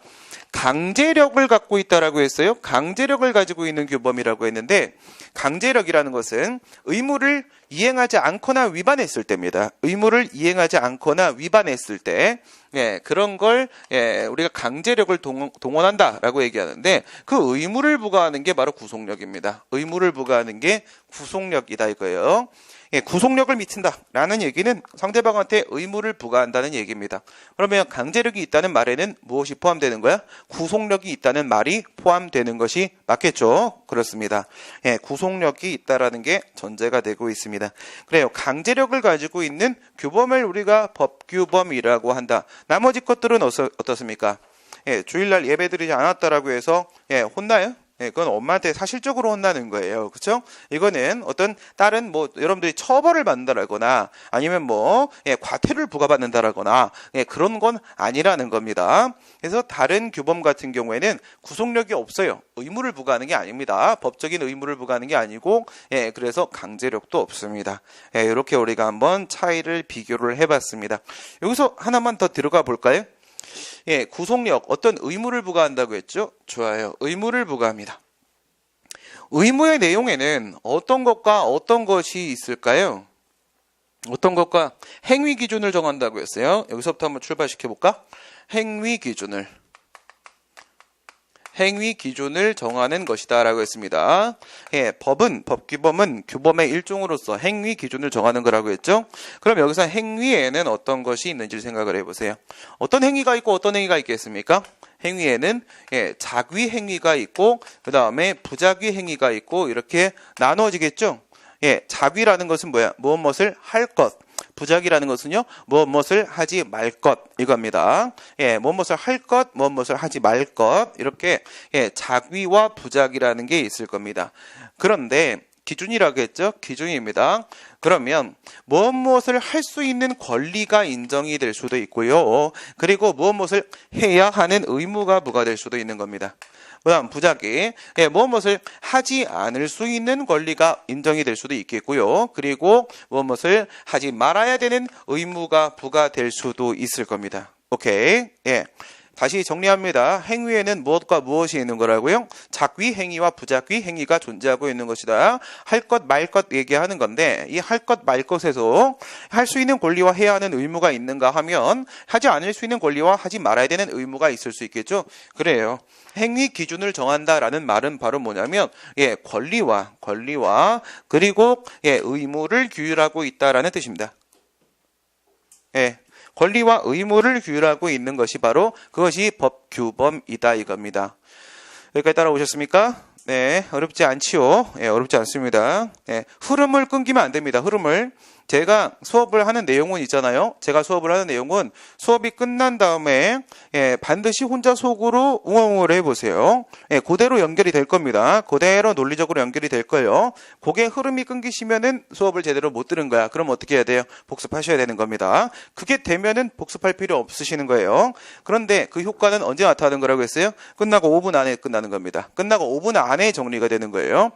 강제력을 갖고 있다라고 했어요. 강제력을 가지고 있는 규범이라고 했는데 강제력이라는 것은 의무를 이행하지 않거나 위반했을 때입니다. 의무를 이행하지 않거나 위반했을 때 그런 걸 우리가 강제력을 동원한다라고 얘기하는데 그 의무를 부과하는 게 바로 구속력입니다. 의무를 부과하는 게 구속력이다 이거예요. 구속력을 미친다라는 얘기는 상대방한테 의무를 부과한다는 얘기입니다. 그러면 강제력이 있다는 말에는 무엇이 포함되는 거야? 구속력이 있다는 말이 포함되는 것이 맞겠죠? 그렇습니다. 구속력이 있다라는 게 전제가 되고 있습니다. 그래요. 강제력을 가지고 있는 규범을 우리가 법규범이라고 한다. 나머지 것들은 어떻습니까? 주일날 예배드리지 않았다라고 해서 혼나요? 그건 엄마한테 사실적으로 혼나는 거예요. 그렇죠? 이거는 어떤 다른 여러분들이 처벌을 받는다라거나 아니면 과태료를 부과받는다라거나 그런 건 아니라는 겁니다. 그래서 다른 규범 같은 경우에는 구속력이 없어요. 의무를 부과하는 게 아닙니다. 법적인 의무를 부과하는 게 아니고 그래서 강제력도 없습니다. 이렇게 우리가 한번 차이를 비교를 해봤습니다. 여기서 하나만 더 들어가 볼까요? 구속력, 어떤 의무를 부과한다고 했죠? 좋아요. 의무를 부과합니다. 의무의 내용에는 어떤 것과 어떤 것이 있을까요? 어떤 것과 행위 기준을 정한다고 했어요. 여기서부터 한번 출발시켜 볼까? 행위 기준을 정하는 것이다 라고 했습니다. 법규범은 규범의 일종으로서 행위 기준을 정하는 거라고 했죠. 그럼 여기서 행위에는 어떤 것이 있는지 생각을 해보세요. 어떤 행위가 있고 어떤 행위가 있겠습니까? 행위에는 작위 행위가 있고 그 다음에 부작위 행위가 있고 이렇게 나누어지겠죠. 작위라는 것은 뭐야? 무엇을 할 것. 부작위라는 것은요, 무엇을 하지 말 것, 이겁니다. 무엇을 할 것, 무엇을 하지 말 것, 이렇게, 작위와 부작위라는 게 있을 겁니다. 그런데, 기준이라고 했죠? 기준입니다. 그러면, 무엇을 할 수 있는 권리가 인정이 될 수도 있고요. 그리고 무엇을 해야 하는 의무가 부과될 수도 있는 겁니다. 그다음 부작위, 무엇을 하지 않을 수 있는 권리가 인정이 될 수도 있겠고요. 그리고 무엇을 하지 말아야 되는 의무가 부과될 수도 있을 겁니다. 오케이. 다시 정리합니다. 행위에는 무엇과 무엇이 있는 거라고요? 작위 행위와 부작위 행위가 존재하고 있는 것이다. 할 것, 말 것 얘기하는 건데 이 할 것, 말 것에서 할 수 있는 권리와 해야 하는 의무가 있는가 하면 하지 않을 수 있는 권리와 하지 말아야 되는 의무가 있을 수 있겠죠. 그래요. 행위 기준을 정한다라는 말은 바로 뭐냐면 권리와 그리고 의무를 규율하고 있다라는 뜻입니다. 권리와 의무를 규율하고 있는 것이 바로 그것이 법규범이다 이겁니다. 여기까지 따라오셨습니까? 어렵지 않지요. 어렵지 않습니다. 흐름을 끊기면 안 됩니다. 흐름을. 제가 수업을 하는 내용은 있잖아요. 제가 수업을 하는 내용은 수업이 끝난 다음에 반드시 혼자 속으로 웅얼웅얼 해보세요. 그대로 연결이 될 겁니다. 그대로 논리적으로 연결이 될 거예요. 그게 흐름이 끊기시면은 수업을 제대로 못 들은 거야. 그럼 어떻게 해야 돼요? 복습하셔야 되는 겁니다. 그게 되면은 복습할 필요 없으시는 거예요. 그런데 그 효과는 언제 나타나는 거라고 했어요? 끝나고 5분 안에 끝나는 겁니다. 끝나고 5분 안에 정리가 되는 거예요.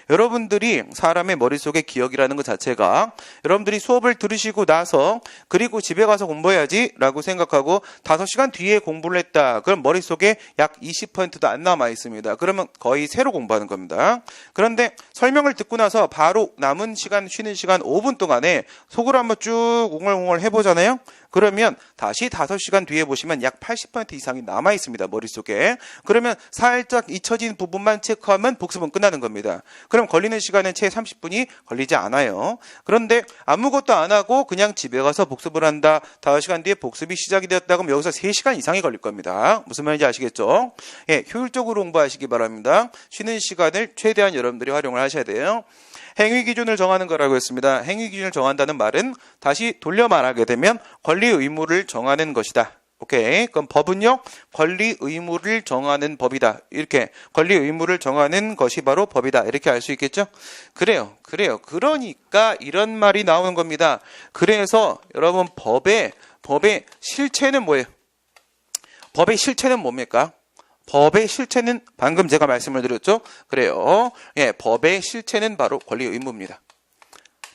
여러분들이 사람의 머릿속에 기억이라는 것 자체가 여러분들이 수업을 들으시고 나서 그리고 집에 가서 공부해야지 라고 생각하고 5시간 뒤에 공부를 했다. 그럼 머릿속에 약 20%도 안 남아 있습니다. 그러면 거의 새로 공부하는 겁니다. 그런데 설명을 듣고 나서 바로 남은 시간, 쉬는 시간 5분 동안에 속으로 한번 쭉 웅얼웅얼 해보잖아요. 그러면 다시 5시간 뒤에 보시면 약 80% 이상이 남아 있습니다. 머릿속에. 그러면 살짝 잊혀진 부분만 체크하면 복습은 끝나는 겁니다. 그럼 걸리는 시간은 채 30분이 걸리지 않아요. 그런데 아무것도 안 하고 그냥 집에 가서 복습을 한다. 5시간 뒤에 복습이 시작이 되었다. 그럼 여기서 3시간 이상이 걸릴 겁니다. 무슨 말인지 아시겠죠? 효율적으로 공부하시기 바랍니다. 쉬는 시간을 최대한 여러분들이 활용을 하셔야 돼요. 행위 기준을 정하는 거라고 했습니다. 행위 기준을 정한다는 말은 다시 돌려 말하게 되면 권리 의무를 정하는 것이다. 오케이. 그럼 법은요, 권리 의무를 정하는 법이다. 이렇게 권리 의무를 정하는 것이 바로 법이다. 이렇게 알 수 있겠죠? 그래요. 그러니까 이런 말이 나오는 겁니다. 그래서 여러분 법의 실체는 뭐예요? 법의 실체는 뭡니까? 법의 실체는 방금 제가 말씀을 드렸죠? 그래요. 법의 실체는 바로 권리 의무입니다.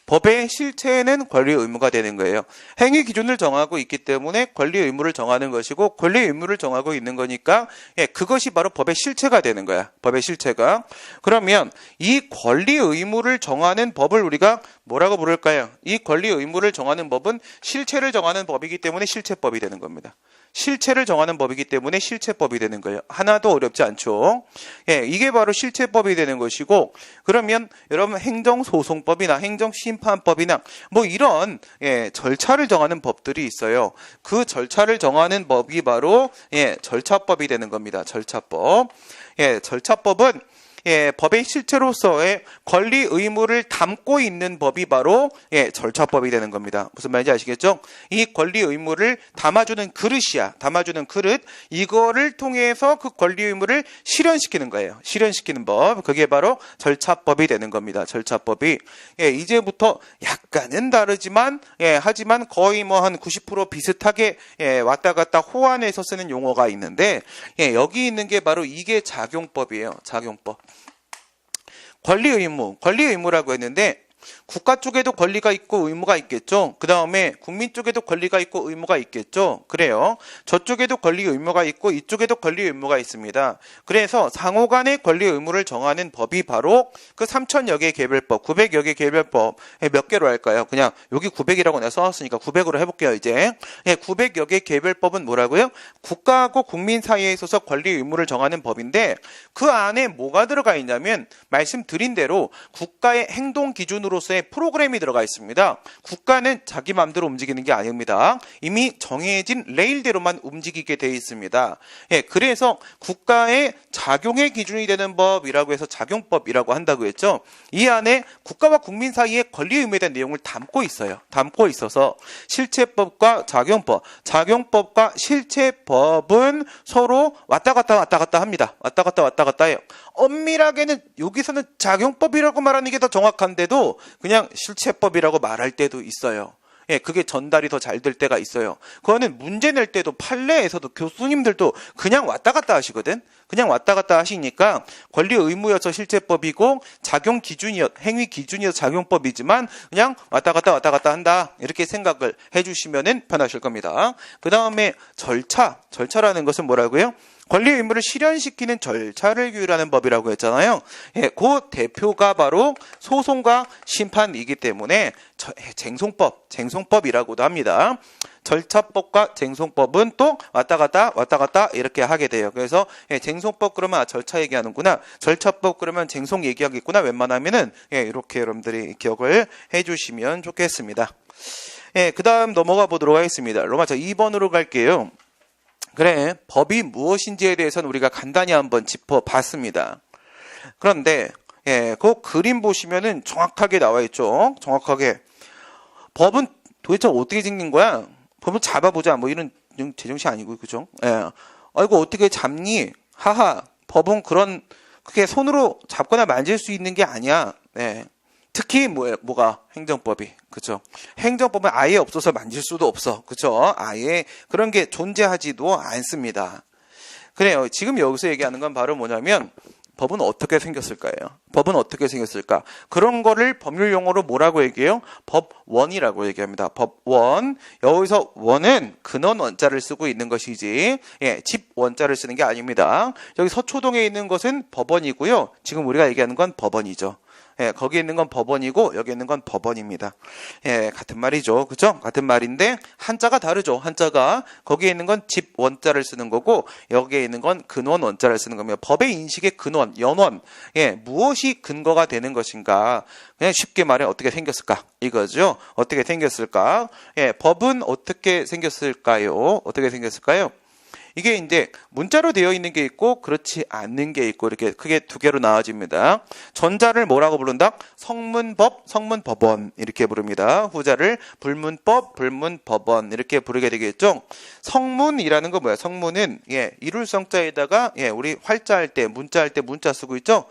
법의 실체는 권리 의무가 되는 거예요. 행위 기준을 정하고 있기 때문에 권리 의무를 정하는 것이고 권리 의무를 정하고 있는 거니까 그것이 바로 법의 실체가 되는 거야. 법의 실체가. 그러면 이 권리 의무를 정하는 법을 우리가 뭐라고 부를까요? 이 권리 의무를 정하는 법은 실체를 정하는 법이기 때문에 실체법이 되는 겁니다. 실체를 정하는 법이기 때문에 실체법이 되는 거예요. 하나도 어렵지 않죠. 이게 바로 실체법이 되는 것이고, 그러면 여러분 행정소송법이나 행정심판법이나 뭐 이런 절차를 정하는 법들이 있어요. 그 절차를 정하는 법이 바로 절차법이 되는 겁니다. 절차법. 절차법은 법의 실체로서의 권리 의무를 담고 있는 법이 바로 절차법이 되는 겁니다. 무슨 말인지 아시겠죠? 이 권리 의무를 담아주는 그릇이야. 담아주는 그릇. 이거를 통해서 그 권리 의무를 실현시키는 거예요. 실현시키는 법. 그게 바로 절차법이 되는 겁니다. 절차법이. 이제부터 약간은 다르지만 하지만 거의 뭐 한 90% 비슷하게 왔다 갔다 호환해서 쓰는 용어가 있는데 여기 있는 게 바로 이게 작용법이에요. 작용법. 권리 의무라고 했는데 국가 쪽에도 권리가 있고 의무가 있겠죠. 그 다음에 국민 쪽에도 권리가 있고 의무가 있겠죠. 그래요. 저쪽에도 권리 의무가 있고 이쪽에도 권리 의무가 있습니다. 그래서 상호간의 권리 의무를 정하는 법이 바로 그 3000여 개 개별법, 900여 개 개별법 몇 개로 할까요? 그냥 여기 900이라고 내가 써놨으니까 900으로 해볼게요. 이제 900여 개 개별법은 뭐라고요? 국가하고 국민 사이에 있어서 권리 의무를 정하는 법인데 그 안에 뭐가 들어가 있냐면 말씀드린 대로 국가의 행동 기준으로서의 프로그램이 들어가 있습니다. 국가는 자기 마음대로 움직이는 게 아닙니다. 이미 정해진 레일대로만 움직이게 되어 있습니다. 그래서 국가의 작용의 기준이 되는 법이라고 해서 작용법이라고 한다고 했죠. 이 안에 국가와 국민 사이의 권리 의무에 대한 내용을 담고 있어요. 담고 있어서 실체법과 작용법, 작용법과 실체법은 서로 왔다 갔다 합니다. 왔다 갔다 해요. 엄밀하게는 여기서는 작용법이라고 말하는 게 더 정확한데도 그냥 실체법이라고 말할 때도 있어요. 그게 전달이 더 잘 될 때가 있어요. 그거는 문제 낼 때도 판례에서도 교수님들도 그냥 왔다 갔다 하시거든. 그냥 왔다 갔다 하시니까 권리 의무여서 실체법이고 작용 기준이었 행위 기준이어서 작용법이지만 그냥 왔다 갔다 한다. 이렇게 생각을 해주시면 편하실 겁니다. 그 다음에 절차라는 것은 뭐라고요? 권리 의무를 실현시키는 절차를 규율하는 법이라고 했잖아요. 그 대표가 바로 소송과 심판이기 때문에 쟁송법이라고도 합니다. 절차법과 쟁송법은 또 왔다 갔다 이렇게 하게 돼요. 그래서 쟁송법 그러면 절차 얘기하는구나. 절차법 그러면 쟁송 얘기하겠구나. 웬만하면은 이렇게 여러분들이 기억을 해주시면 좋겠습니다. 그 다음 넘어가 보도록 하겠습니다. 로마서 2번으로 갈게요. 그래, 법이 무엇인지에 대해서는 우리가 간단히 한번 짚어봤습니다. 그런데 그 그림 보시면은 정확하게 나와 있죠. 정확하게 법은 도대체 어떻게 생긴 거야? 법을 잡아보자. 뭐 이런 제정신 아니고, 그죠? 예. 아이고, 어떻게 잡니? 하하. 법은 그게 손으로 잡거나 만질 수 있는 게 아니야. 네. 특히 뭐가 행정법이, 그죠? 행정법은 아예 없어서 만질 수도 없어, 그죠? 아예 그런 게 존재하지도 않습니다. 그래요. 지금 여기서 얘기하는 건 바로 뭐냐면 법은 어떻게 생겼을까요? 법은 어떻게 생겼을까? 그런 거를 법률 용어로 뭐라고 얘기해요? 법원이라고 얘기합니다. 법원. 여기서 원은 근원 원자를 쓰고 있는 것이지, 집 원자를 쓰는 게 아닙니다. 여기 서초동에 있는 것은 법원이고요. 지금 우리가 얘기하는 건 법원이죠. 거기 있는 건 법원이고 여기 있는 건 법원입니다. 같은 말이죠. 그죠? 같은 말인데 한자가 다르죠. 한자가 거기에 있는 건 집 원자를 쓰는 거고 여기에 있는 건 근원 원자를 쓰는 겁니다. 법의 인식의 근원, 연원, 무엇이 근거가 되는 것인가? 그냥 쉽게 말해 어떻게 생겼을까? 이거죠. 어떻게 생겼을까? 법은 어떻게 생겼을까요? 어떻게 생겼을까요? 이게 이제 문자로 되어 있는 게 있고 그렇지 않는 게 있고 이렇게 크게 두 개로 나눠집니다. 전자를 뭐라고 부른다? 성문법, 성문법원 이렇게 부릅니다. 후자를 불문법, 불문법원 이렇게 부르게 되겠죠. 성문이라는 거 뭐야? 성문은 이룰 성자에다가 우리 활자할 때 문자할 때 문자 쓰고 있죠.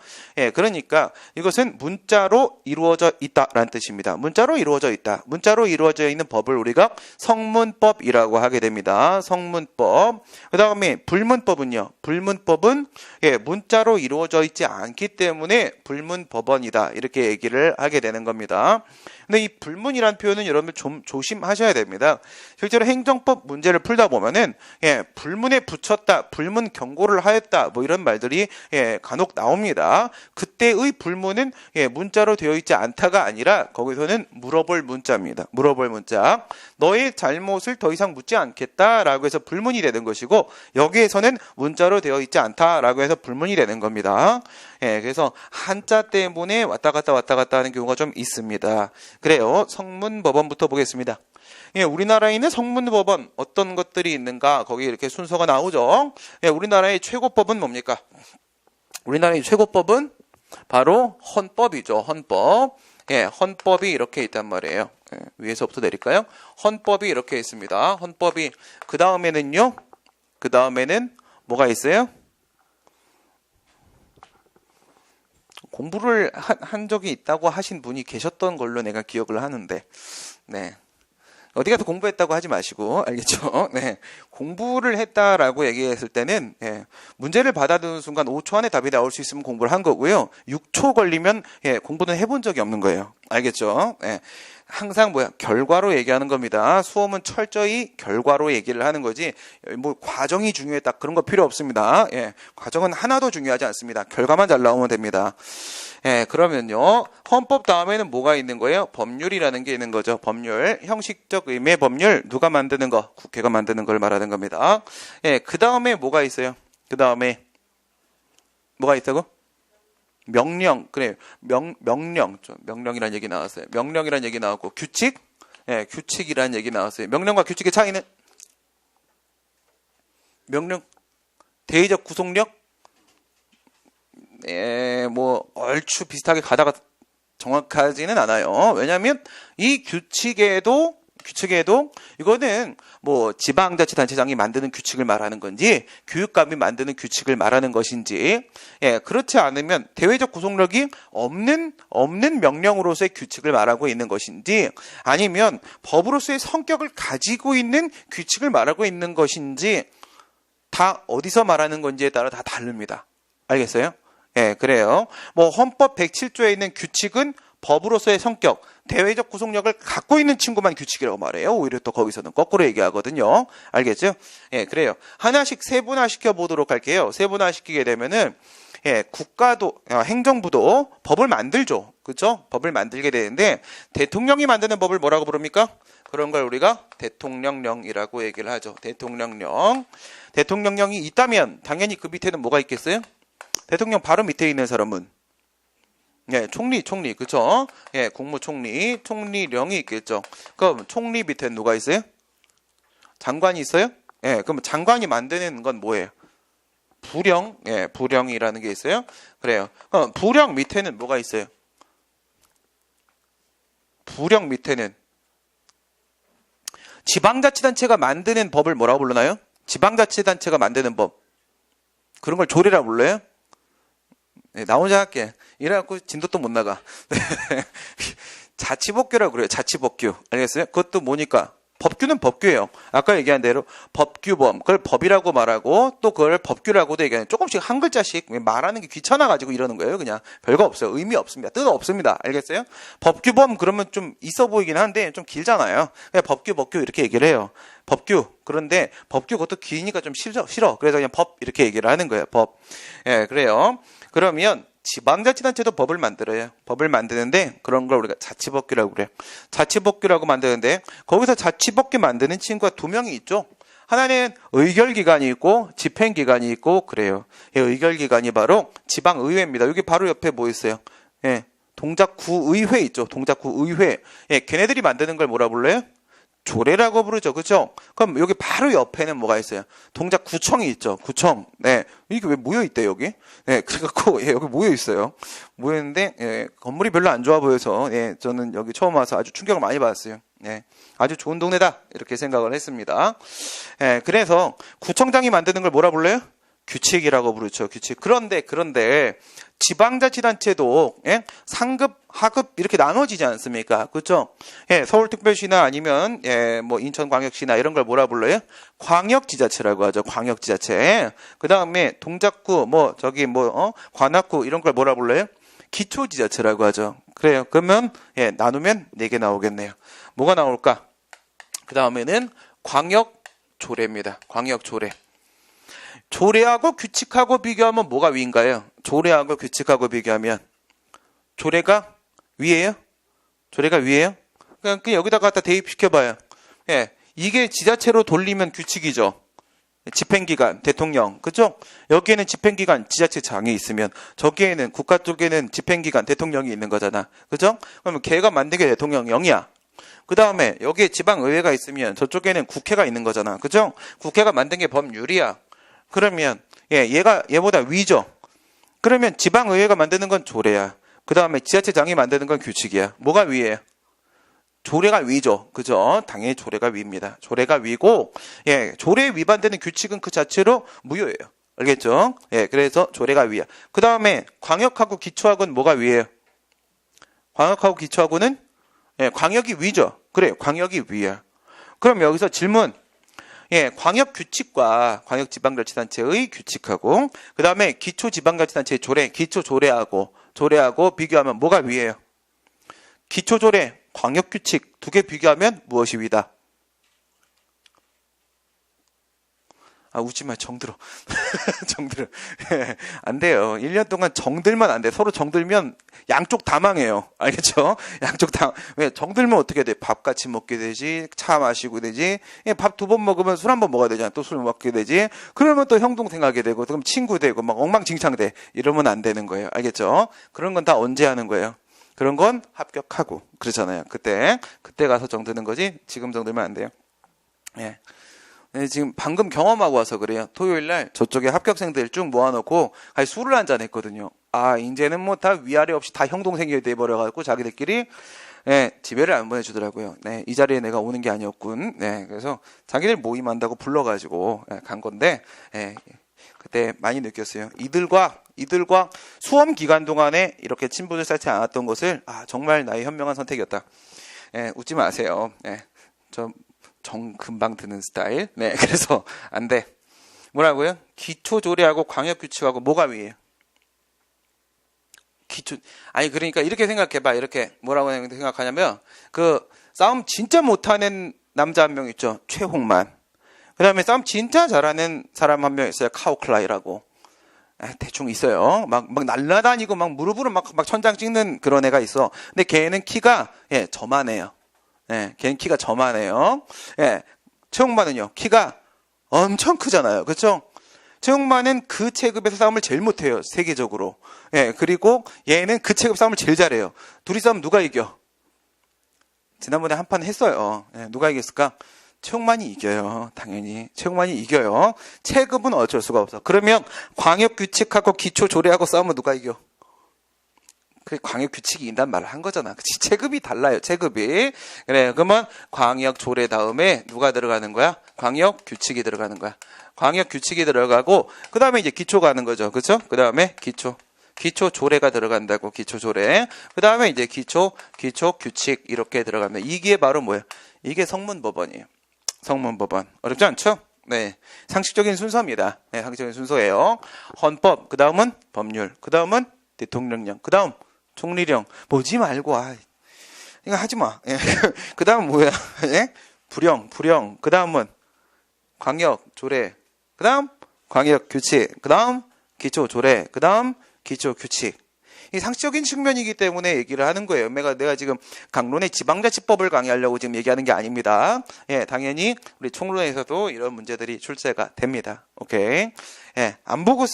그러니까 이것은 문자로 이루어져 있다라는 뜻입니다. 문자로 이루어져 있다. 문자로 이루어져 있는 법을 우리가 성문법이라고 하게 됩니다. 성문법. 그 다음에 불문법은요. 불문법은 문자로 이루어져 있지 않기 때문에 불문법원이다. 이렇게 얘기를 하게 되는 겁니다. 근데 이 불문이라는 표현은 여러분들 좀 조심하셔야 됩니다. 실제로 행정법 문제를 풀다 보면은 불문에 붙였다, 불문 경고를 하였다, 뭐 이런 말들이 간혹 나옵니다. 그때의 불문은 문자로 되어 있지 않다가 아니라 거기서는 물어볼 문자입니다. 물어볼 문자. 너의 잘못을 더 이상 묻지 않겠다라고 해서 불문이 되는 것이고 여기에서는 문자로 되어 있지 않다라고 해서 불문이 되는 겁니다. 그래서 한자 때문에 왔다 갔다 하는 경우가 좀 있습니다. 그래요. 성문법원부터 보겠습니다. 우리나라에 있는 성문법원 어떤 것들이 있는가 거기 이렇게 순서가 나오죠. 우리나라의 최고법은 뭡니까? 우리나라의 최고법은 바로 헌법이죠. 헌법. 헌법이 이렇게 있단 말이에요. 위에서부터 내릴까요? 헌법이 이렇게 있습니다. 헌법이 그 다음에는 뭐가 있어요? 공부를 한 적이 있다고 하신 분이 계셨던 걸로 내가 기억을 하는데, 어디 가서 공부했다고 하지 마시고, 알겠죠? 공부를 했다라고 얘기했을 때는, 문제를 받아두는 순간 5초 안에 답이 나올 수 있으면 공부를 한 거고요. 6초 걸리면, 공부는 해본 적이 없는 거예요. 알겠죠? 항상 결과로 얘기하는 겁니다. 수험은 철저히 결과로 얘기를 하는 거지, 과정이 중요했다. 그런 거 필요 없습니다. 과정은 하나도 중요하지 않습니다. 결과만 잘 나오면 됩니다. 그러면요. 헌법 다음에는 뭐가 있는 거예요? 법률이라는 게 있는 거죠. 법률. 형식적 의미의 법률. 누가 만드는 거? 국회가 만드는 걸 말하는 겁니다. 그 다음에 뭐가 있어요? 그 다음에 뭐가 있다고? 명령. 그래요. 명령이라는 얘기 나왔어요. 명령이라는 얘기 나왔고, 규칙? 규칙이라는 얘기 나왔어요. 명령과 규칙의 차이는? 명령, 대의적 구속력? 얼추 비슷하게 가다가 정확하지는 않아요. 왜냐하면 이 규칙에도 이거는 지방자치단체장이 만드는 규칙을 말하는 건지 교육감이 만드는 규칙을 말하는 것인지 그렇지 않으면 대외적 구속력이 없는 명령으로서의 규칙을 말하고 있는 것인지 아니면 법으로서의 성격을 가지고 있는 규칙을 말하고 있는 것인지 다 어디서 말하는 건지에 따라 다 다릅니다. 알겠어요? 그래요. 헌법 107조에 있는 규칙은 법으로서의 성격, 대외적 구속력을 갖고 있는 친구만 규칙이라고 말해요. 오히려 또 거기서는 거꾸로 얘기하거든요. 알겠죠? 그래요. 하나씩 세분화시켜 보도록 할게요. 세분화시키게 되면은 국가도, 행정부도 법을 만들죠. 그렇죠? 법을 만들게 되는데 대통령이 만드는 법을 뭐라고 부릅니까? 그런 걸 우리가 대통령령이라고 얘기를 하죠. 대통령령. 대통령령이 있다면 당연히 그 밑에는 뭐가 있겠어요? 대통령 바로 밑에 있는 사람은 총리, 그쵸? 국무총리, 총리령이 있겠죠. 그럼 총리 밑에는 누가 있어요? 장관이 있어요? 그럼 장관이 만드는 건 뭐예요? 부령, 부령이라는 게 있어요. 그래요. 그럼 부령 밑에는 뭐가 있어요? 부령 밑에는 지방자치단체가 만드는 법을 뭐라고 불러나요? 지방자치단체가 만드는 법. 그런 걸 조례라고 불러요? 네, 나 혼자 할게. 이래갖고 진도도 못 나가. 자치법규라고 그래요. 자치법규. 알겠어요? 그것도 뭐니까? 법규는 법규예요. 아까 얘기한 대로 법규범, 그걸 법이라고 말하고 또 그걸 법규라고도 얘기하는 조금씩 한 글자씩 말하는 게 귀찮아가지고 이러는 거예요. 그냥 별거 없어요. 의미 없습니다. 뜻 없습니다. 알겠어요? 법규범 그러면 좀 있어 보이긴 한데 좀 길잖아요. 그냥 법규 이렇게 얘기를 해요. 법규. 그런데 법규 그것도 기니까 좀 싫어. 그래서 그냥 법 이렇게 얘기를 하는 거예요. 법. 예, 그래요. 그러면 지방자치단체도 법을 만들어요. 법을 만드는데 그런 걸 우리가 자치법규라고 그래요. 자치법규라고 만드는데 거기서 자치법규 만드는 친구가 두 명이 있죠. 하나는 의결기관이 있고 집행기관이 있고 그래요. 예, 의결기관이 바로 지방의회입니다. 여기 바로 옆에 뭐 있어요? 예, 동작구의회 있죠. 동작구의회. 예, 걔네들이 만드는 걸 뭐라 불러요? 조례라고 부르죠. 그죠? 그럼 여기 바로 옆에는 뭐가 있어요? 동작구청이 있죠. 구청. 네. 이게 왜 모여있대, 여기? 네. 그래갖고, 예, 여기 모여있어요. 모여있는데, 예, 건물이 별로 안 좋아 보여서, 예, 저는 여기 처음 와서 아주 충격을 많이 받았어요. 예. 아주 좋은 동네다. 이렇게 생각을 했습니다. 예, 그래서 구청장이 만드는 걸 뭐라 불러요? 규칙이라고 부르죠. 규칙. 그런데 지방자치단체도 예? 상급, 하급 이렇게 나눠지지 않습니까? 그렇죠? 예, 서울특별시나 아니면 예, 뭐 인천광역시나 이런 걸 뭐라 불러요? 광역지자체라고 하죠. 광역지자체. 그다음에 동작구 관악구 이런 걸 뭐라 불러요? 기초지자체라고 하죠. 그래요. 그러면 예, 나누면 4개 나오겠네요. 뭐가 나올까? 그다음에는 광역조례입니다. 광역조례. 조례하고 규칙하고 비교하면 뭐가 위인가요? 조례하고 규칙하고 비교하면 조례가 위에요? 조례가 위에요? 그냥 여기다가 갖다 대입시켜봐요. 예, 이게 지자체로 돌리면 규칙이죠. 집행기관, 대통령, 그죠? 여기에는 집행기관, 지자체장이 있으면 저기에는 국가 쪽에는 집행기관, 대통령이 있는 거잖아. 그죠? 그러면 걔가 만든 게 대통령령이야. 그 다음에 여기에 지방의회가 있으면 저쪽에는 국회가 있는 거잖아. 그죠? 국회가 만든 게 법률이야. 그러면 예, 얘보다 위죠. 그러면 지방의회가 만드는 건 조례야. 그 다음에 지자체장이 만드는 건 규칙이야. 뭐가 위에요? 조례가 위죠. 그죠? 당연히 조례가 위입니다. 조례가 위고 예, 조례에 위반되는 규칙은 그 자체로 무효예요. 알겠죠? 예, 그래서 조례가 위야. 그 다음에 광역하고 기초하고는 뭐가 위에요? 광역하고 기초하고는 예, 광역이 위죠. 그래요. 광역이 위야. 그럼 여기서 질문. 예, 광역규칙과 광역지방자치단체의 규칙하고 그 다음에 기초지방자치단체의 조례, 기초조례하고 비교하면 뭐가 위에요? 기초조례, 광역규칙 2개 비교하면 무엇이 위다? 아, 웃지마. 정들어. 정들어. 안 돼요. 1년 동안 정들면 안 돼. 서로 정들면 양쪽 다 망해요. 알겠죠? 양쪽 다. 왜? 정들면 어떻게 돼? 밥 같이 먹게 되지. 차 마시고 되지. 밥 2번 먹으면 술 1번 먹어야 되잖아. 또 술 먹게 되지. 그러면 또 형 동생 하게 되고, 그럼 친구 되고, 막 엉망진창 돼. 이러면 안 되는 거예요. 알겠죠? 그런 건 다 언제 하는 거예요? 그런 건 합격하고. 그렇잖아요. 그때 가서 정드는 거지. 지금 정들면 안 돼요. 예. 네, 지금 방금 경험하고 와서 그래요. 토요일날 저쪽에 합격생들 쭉 모아놓고 술을 한잔 했거든요. 아, 이제는 뭐 다 위아래 없이 다 형동생이 돼버려가지고 자기들끼리 네, 집에를 안 보내주더라고요. 네, 이 자리에 내가 오는 게 아니었군. 네, 그래서 자기들 모임한다고 불러가지고 간 건데 그때 많이 느꼈어요. 이들과 수험 기간 동안에 이렇게 친분을 쌓지 않았던 것을 정말 나의 현명한 선택이었다. 웃지 마세요. 금방 드는 스타일. 네, 그래서 안 돼. 뭐라고요? 기초조례하고 광역규칙하고 뭐가 위에요? 그러니까 이렇게 생각해봐. 이렇게 뭐라고 생각하냐면 싸움 진짜 못하는 남자 한 명 있죠. 최홍만. 그 다음에 싸움 진짜 잘하는 사람 한 명 있어요. 카오클라이라고. 대충 있어요. 막 날라다니고 막 무릎으로 막 천장 찍는 그런 애가 있어. 근데 걔는 키가 저만해요. 예, 걔는 키가 저만해요. 예, 최홍만은요, 키가 엄청 크잖아요. 그렇죠? 최홍만은 그 체급에서 싸움을 제일 못해요. 세계적으로. 예, 그리고 얘는 그 체급 싸움을 제일 잘해요. 둘이 싸우면 누가 이겨? 지난번에 한 판 했어요. 예, 누가 이겼을까? 최홍만이 이겨요. 당연히. 최홍만이 이겨요. 체급은 어쩔 수가 없어. 그러면 광역규칙하고 기초조례하고 싸우면 누가 이겨? 그 광역 규칙이 인단 말을 한 거잖아. 그치? 체급이 달라요. 체급이. 그래. 그러면 광역 조례 다음에 누가 들어가는 거야? 광역 규칙이 들어가는 거야. 광역 규칙이 들어가고 그 다음에 이제 기초 가는 거죠. 그렇죠? 그 다음에 기초 조례가 들어간다고. 기초 조례. 그 다음에 이제 기초 규칙 이렇게 들어갑니다. 이게 바로 뭐예요? 이게 성문법원이에요. 성문법원. 어렵지 않죠? 네. 상식적인 순서입니다. 네, 상식적인 순서예요. 헌법, 그 다음은 법률, 그 다음은 대통령령, 그 다음 총리령. 보지 말고, 이거 하지 마. 예. 그 다음 뭐야? 예? 불령, 그 다음은 광역, 조례, 그 다음 광역 규칙, 그 다음 기초 조례, 그 다음 기초 규칙. 이 상식적인 측면이기 때문에 얘기를 하는 거예요. 내가 지금 강론의 지방자치법을 강의하려고 지금 얘기하는 게 아닙니다. 예, 당연히 우리 총론에서도 이런 문제들이 출제가 됩니다. 오케이. 예, 안 보고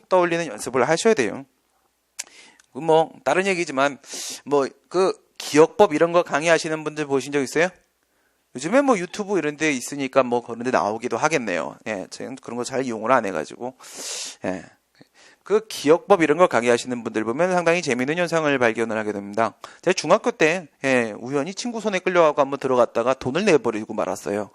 떠올리는 연습을 하셔야 돼요. 뭐 다른 얘기지만 뭐 그 기억법 이런 거 강의하시는 분들 보신 적 있어요? 요즘에 뭐 유튜브 이런 데 있으니까 뭐 그런 데 나오기도 하겠네요. 예, 저는 그런 거 잘 이용을 안 해가지고. 예. 그 기억법 이런 거 강의하시는 분들 보면 상당히 재미있는 현상을 발견을 하게 됩니다. 제가 중학교 때 우연히 친구 손에 끌려가고 한번 들어갔다가 돈을 내버리고 말았어요.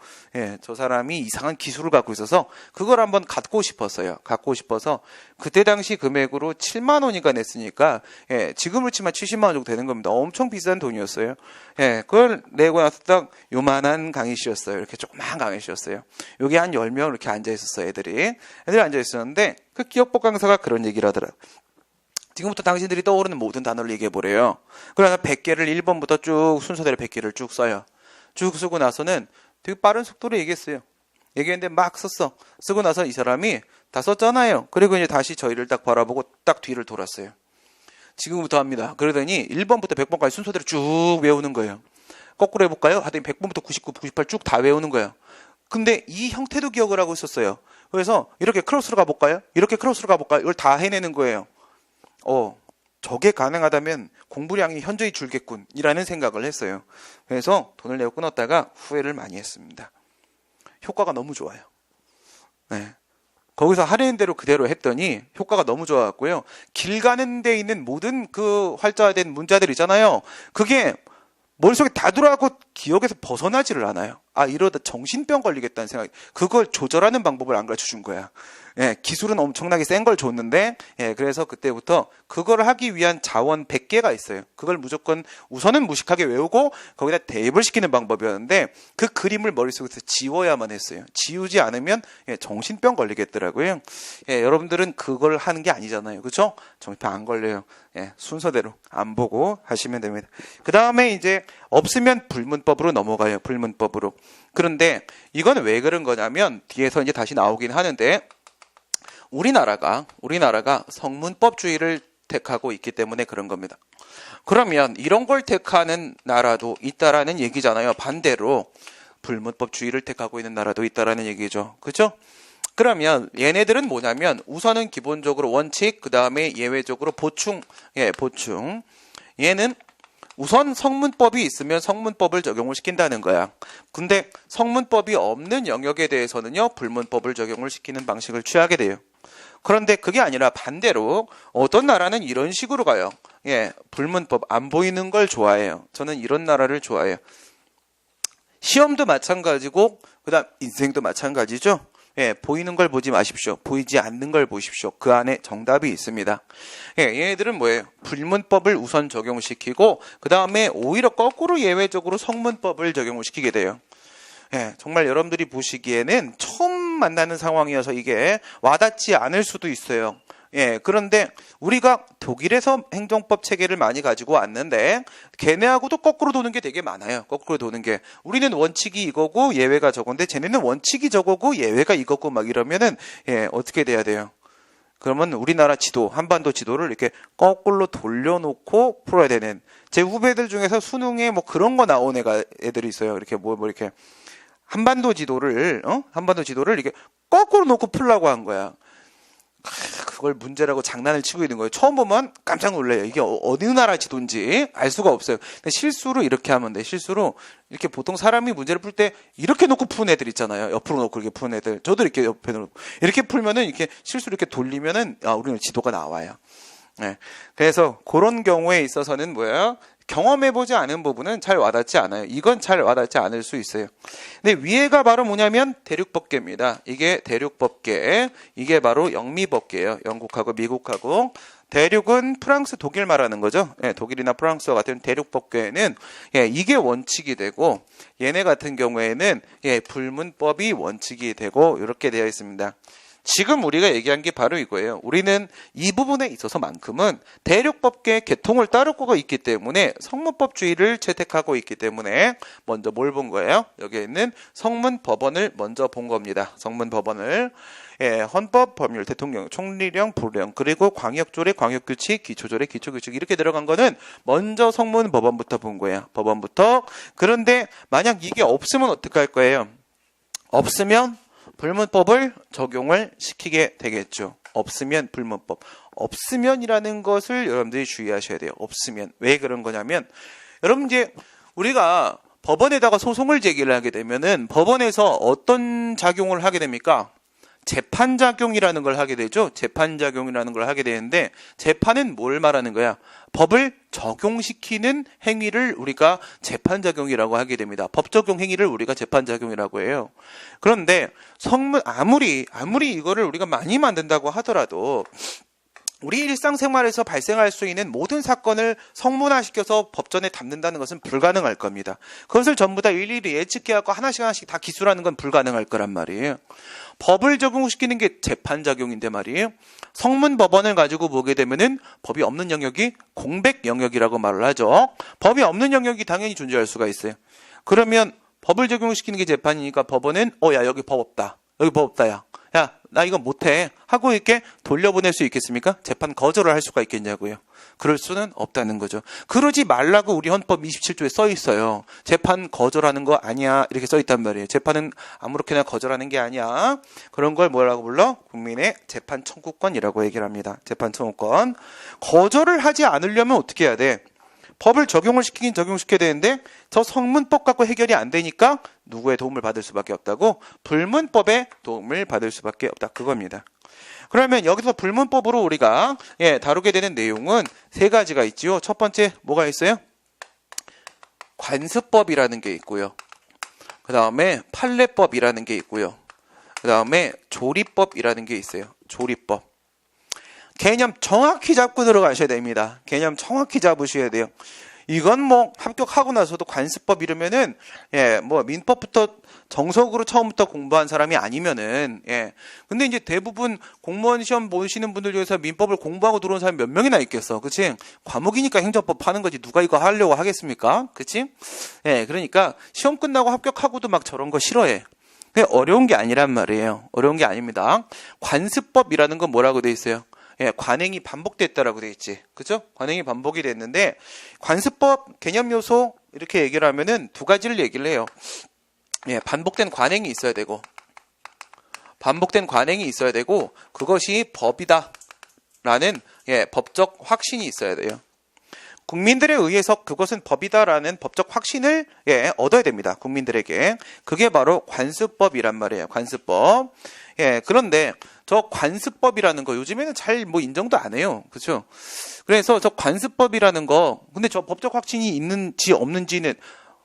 저 사람이 이상한 기술을 갖고 있어서 그걸 한번 갖고 싶었어요. 갖고 싶어서 그때 당시 금액으로 7만 원인가 냈으니까 지금으로 치면 70만 원 정도 되는 겁니다. 엄청 비싼 돈이었어요. 그걸 내고 나서 딱 요만한 강의실이었어요. 이렇게 조그만 강의실이었어요. 여기 한 10명 이렇게 앉아있었어요. 애들이 앉아있었는데 그 기억법 강사가 그런 얘기를 하더라고요. 지금부터 당신들이 떠오르는 모든 단어를 얘기해보래요. 그러나 100개를 1번부터 쭉 순서대로 100개를 쭉 써요. 쭉 쓰고 나서는 되게 빠른 속도로 얘기했어요. 얘기했는데 막 썼어. 쓰고 나서 이 사람이 다 썼잖아요. 그리고 이제 다시 저희를 딱 바라보고 딱 뒤를 돌았어요. 지금부터 합니다. 그러더니 1번부터 100번까지 순서대로 쭉 외우는 거예요. 거꾸로 해볼까요? 하더니 100번부터 99, 98 쭉 다 외우는 거예요. 근데 이 형태도 기억을 하고 있었어요. 그래서 이렇게 크로스로 가볼까요? 이렇게 크로스로 가볼까요? 이걸 다 해내는 거예요. 저게 가능하다면 공부량이 현저히 줄겠군 이라는 생각을 했어요. 그래서 돈을 내고 끊었다가 후회를 많이 했습니다. 효과가 너무 좋아요. 네. 거기서 하려는 대로 그대로 했더니 효과가 너무 좋아갖고요. 길 가는 데 있는 모든 그 활자화된 문자들 있잖아요. 그게 머릿속에 다 들어가고 기억에서 벗어나지를 않아요. 이러다 정신병 걸리겠다는 생각이. 그걸 조절하는 방법을 안 가르쳐 준 거야. 기술은 엄청나게 센 걸 줬는데, 그래서 그때부터 그걸 하기 위한 자원 100개가 있어요. 그걸 무조건 우선은 무식하게 외우고 거기다 대입을 시키는 방법이었는데 그 그림을 머릿속에서 지워야만 했어요. 지우지 않으면 정신병 걸리겠더라고요. 여러분들은 그걸 하는 게 아니잖아요. 그렇죠? 정신병 안 걸려요. 순서대로 안 보고 하시면 됩니다. 그 다음에 이제 없으면 불문법으로 넘어가요. 불문법으로. 그런데 이건 왜 그런 거냐면 뒤에서 이제 다시 나오긴 하는데 우리나라가 성문법주의를 택하고 있기 때문에 그런 겁니다. 그러면 이런 걸 택하는 나라도 있다라는 얘기잖아요. 반대로 불문법주의를 택하고 있는 나라도 있다라는 얘기죠. 그렇죠? 그러면 얘네들은 뭐냐면 우선은 기본적으로 원칙, 그 다음에 예외적으로 보충. 얘는 우선 성문법이 있으면 성문법을 적용을 시킨다는 거야. 근데 성문법이 없는 영역에 대해서는요, 불문법을 적용을 시키는 방식을 취하게 돼요. 그런데 그게 아니라 반대로 어떤 나라는 이런 식으로 가요. 불문법 안 보이는 걸 좋아해요. 저는 이런 나라를 좋아해요. 시험도 마찬가지고 그다음 인생도 마찬가지죠. 보이는 걸 보지 마십시오. 보이지 않는 걸 보십시오. 그 안에 정답이 있습니다. 얘네들은 뭐예요? 불문법을 우선 적용시키고 그 다음에 오히려 거꾸로 예외적으로 성문법을 적용을 시키게 돼요. 정말 여러분들이 보시기에는 처음 만나는 상황이어서 이게 와닿지 않을 수도 있어요. 그런데 우리가 독일에서 행정법 체계를 많이 가지고 왔는데 걔네하고도 거꾸로 도는 게 되게 많아요. 거꾸로 도는 게. 우리는 원칙이 이거고 예외가 저건데 쟤네는 원칙이 저거고 예외가 이거고 막 이러면은 어떻게 돼야 돼요? 그러면 우리나라 지도, 한반도 지도를 이렇게 거꾸로 돌려놓고 풀어야 되는. 제 후배들 중에서 수능에 뭐 그런 거 나온 애들이 있어요. 이렇게 뭐 이렇게 한반도 지도를 이렇게 거꾸로 놓고 풀라고 한 거야. 그걸 문제라고 장난을 치고 있는 거예요. 처음 보면 깜짝 놀래요. 이게 어느 나라 지도인지 알 수가 없어요. 근데 실수로 이렇게 하면 돼. 실수로 이렇게 보통 사람이 문제를 풀 때 이렇게 놓고 푸는 애들 있잖아요. 옆으로 놓고 이렇게 푸는 애들. 저도 이렇게 옆에 놓고 이렇게 풀면은 이렇게 실수로 이렇게 돌리면은 우리는 지도가 나와요. 네. 그래서 그런 경우에 있어서는 뭐예요? 경험해보지 않은 부분은 잘 와닿지 않아요. 이건 잘 와닿지 않을 수 있어요. 근데 위에가 바로 뭐냐면 대륙법계입니다. 이게 대륙법계, 이게 바로 영미법계예요. 영국하고 미국하고. 대륙은 프랑스, 독일 말하는 거죠. 예, 독일이나 프랑스와 같은 대륙법계에는 이게 원칙이 되고, 얘네 같은 경우에는 불문법이 원칙이 되고 이렇게 되어 있습니다. 지금 우리가 얘기한 게 바로 이거예요. 우리는 이 부분에 있어서만큼은 대륙법계 계통을 따를 거가 있기 때문에 성문법주의를 채택하고 있기 때문에 먼저 뭘 본 거예요? 여기에 있는 성문법원을 먼저 본 겁니다. 성문법원을. 헌법, 법률, 대통령, 총리령, 부령, 그리고 광역조례, 광역규칙, 기초조례, 기초규칙 이렇게 들어간 거는 먼저 성문법원부터 본 거예요. 법원부터. 그런데 만약 이게 없으면 어떡할 거예요? 없으면 불문법을 적용을 시키게 되겠죠. 없으면 불문법. 없으면이라는 것을 여러분들이 주의하셔야 돼요. 없으면. 왜 그런 거냐면, 여러분 이제 우리가 법원에다가 소송을 제기를 하게 되면은 법원에서 어떤 작용을 하게 됩니까? 재판작용이라는 걸 하게 되죠. 재판작용이라는 걸 하게 되는데, 재판은 뭘 말하는 거야? 법을 적용시키는 행위를 우리가 재판작용이라고 하게 됩니다. 법 적용 행위를 우리가 재판작용이라고 해요. 그런데 아무리 이거를 우리가 많이 만든다고 하더라도 우리 일상생활에서 발생할 수 있는 모든 사건을 성문화시켜서 법전에 담는다는 것은 불가능할 겁니다. 그것을 전부 다 일일이 예측해갖고 하나씩 다 기술하는 건 불가능할 거란 말이에요. 법을 적용시키는 게 재판작용인데 말이에요. 성문법원을 가지고 보게 되면은 법이 없는 영역이 공백 영역이라고 말을 하죠. 법이 없는 영역이 당연히 존재할 수가 있어요. 그러면 법을 적용시키는 게 재판이니까 법원은 야 여기 법 없다. 여기 법 없다 야. 야 나 이거 못해 하고 이렇게 돌려보낼 수 있겠습니까? 재판 거절을 할 수가 있겠냐고요. 그럴 수는 없다는 거죠. 그러지 말라고 우리 헌법 27조에 써 있어요. 재판 거절하는 거 아니야 이렇게 써 있단 말이에요. 재판은 아무렇게나 거절하는 게 아니야. 그런 걸 뭐라고 불러? 국민의 재판 청구권이라고 얘기를 합니다. 재판 청구권. 거절을 하지 않으려면 어떻게 해야 돼? 법을 적용을 시키긴 적용시켜야 되는데 저 성문법 갖고 해결이 안 되니까 누구의 도움을 받을 수밖에 없다고? 불문법의 도움을 받을 수밖에 없다. 그겁니다. 그러면 여기서 불문법으로 우리가 다루게 되는 내용은 세 가지가 있지요. 첫 번째 뭐가 있어요? 관습법이라는 게 있고요. 그 다음에 판례법이라는 게 있고요. 그 다음에 조리법이라는 게 있어요. 조리법. 개념 정확히 잡고 들어가셔야 됩니다. 개념 정확히 잡으셔야 돼요. 이건 뭐 합격하고 나서도 관습법 이러면은 뭐 민법부터 정석으로 처음부터 공부한 사람이 아니면은 근데 이제 대부분 공무원 시험 보시는 분들 중에서 민법을 공부하고 들어온 사람이 몇 명이나 있겠어. 그치? 과목이니까 행정법 하는 거지 누가 이거 하려고 하겠습니까? 그치? 그러니까 시험 끝나고 합격하고도 막 저런 거 싫어해. 어려운 게 아니란 말이에요. 어려운 게 아닙니다. 관습법이라는 건 뭐라고 돼 있어요? 관행이 반복됐다라고 돼 있지. 그죠? 관행이 반복이 됐는데, 관습법 개념 요소, 이렇게 얘기를 하면은 두 가지를 얘기를 해요. 반복된 관행이 있어야 되고, 그것이 법이다. 라는, 법적 확신이 있어야 돼요. 국민들에 의해서 그것은 법이다라는 법적 확신을 얻어야 됩니다. 국민들에게. 그게 바로 관습법이란 말이에요. 관습법. 그런데 저 관습법이라는 거 요즘에는 잘 뭐 인정도 안 해요. 그렇죠? 그래서 저 관습법이라는 거 근데 저 법적 확신이 있는지 없는지는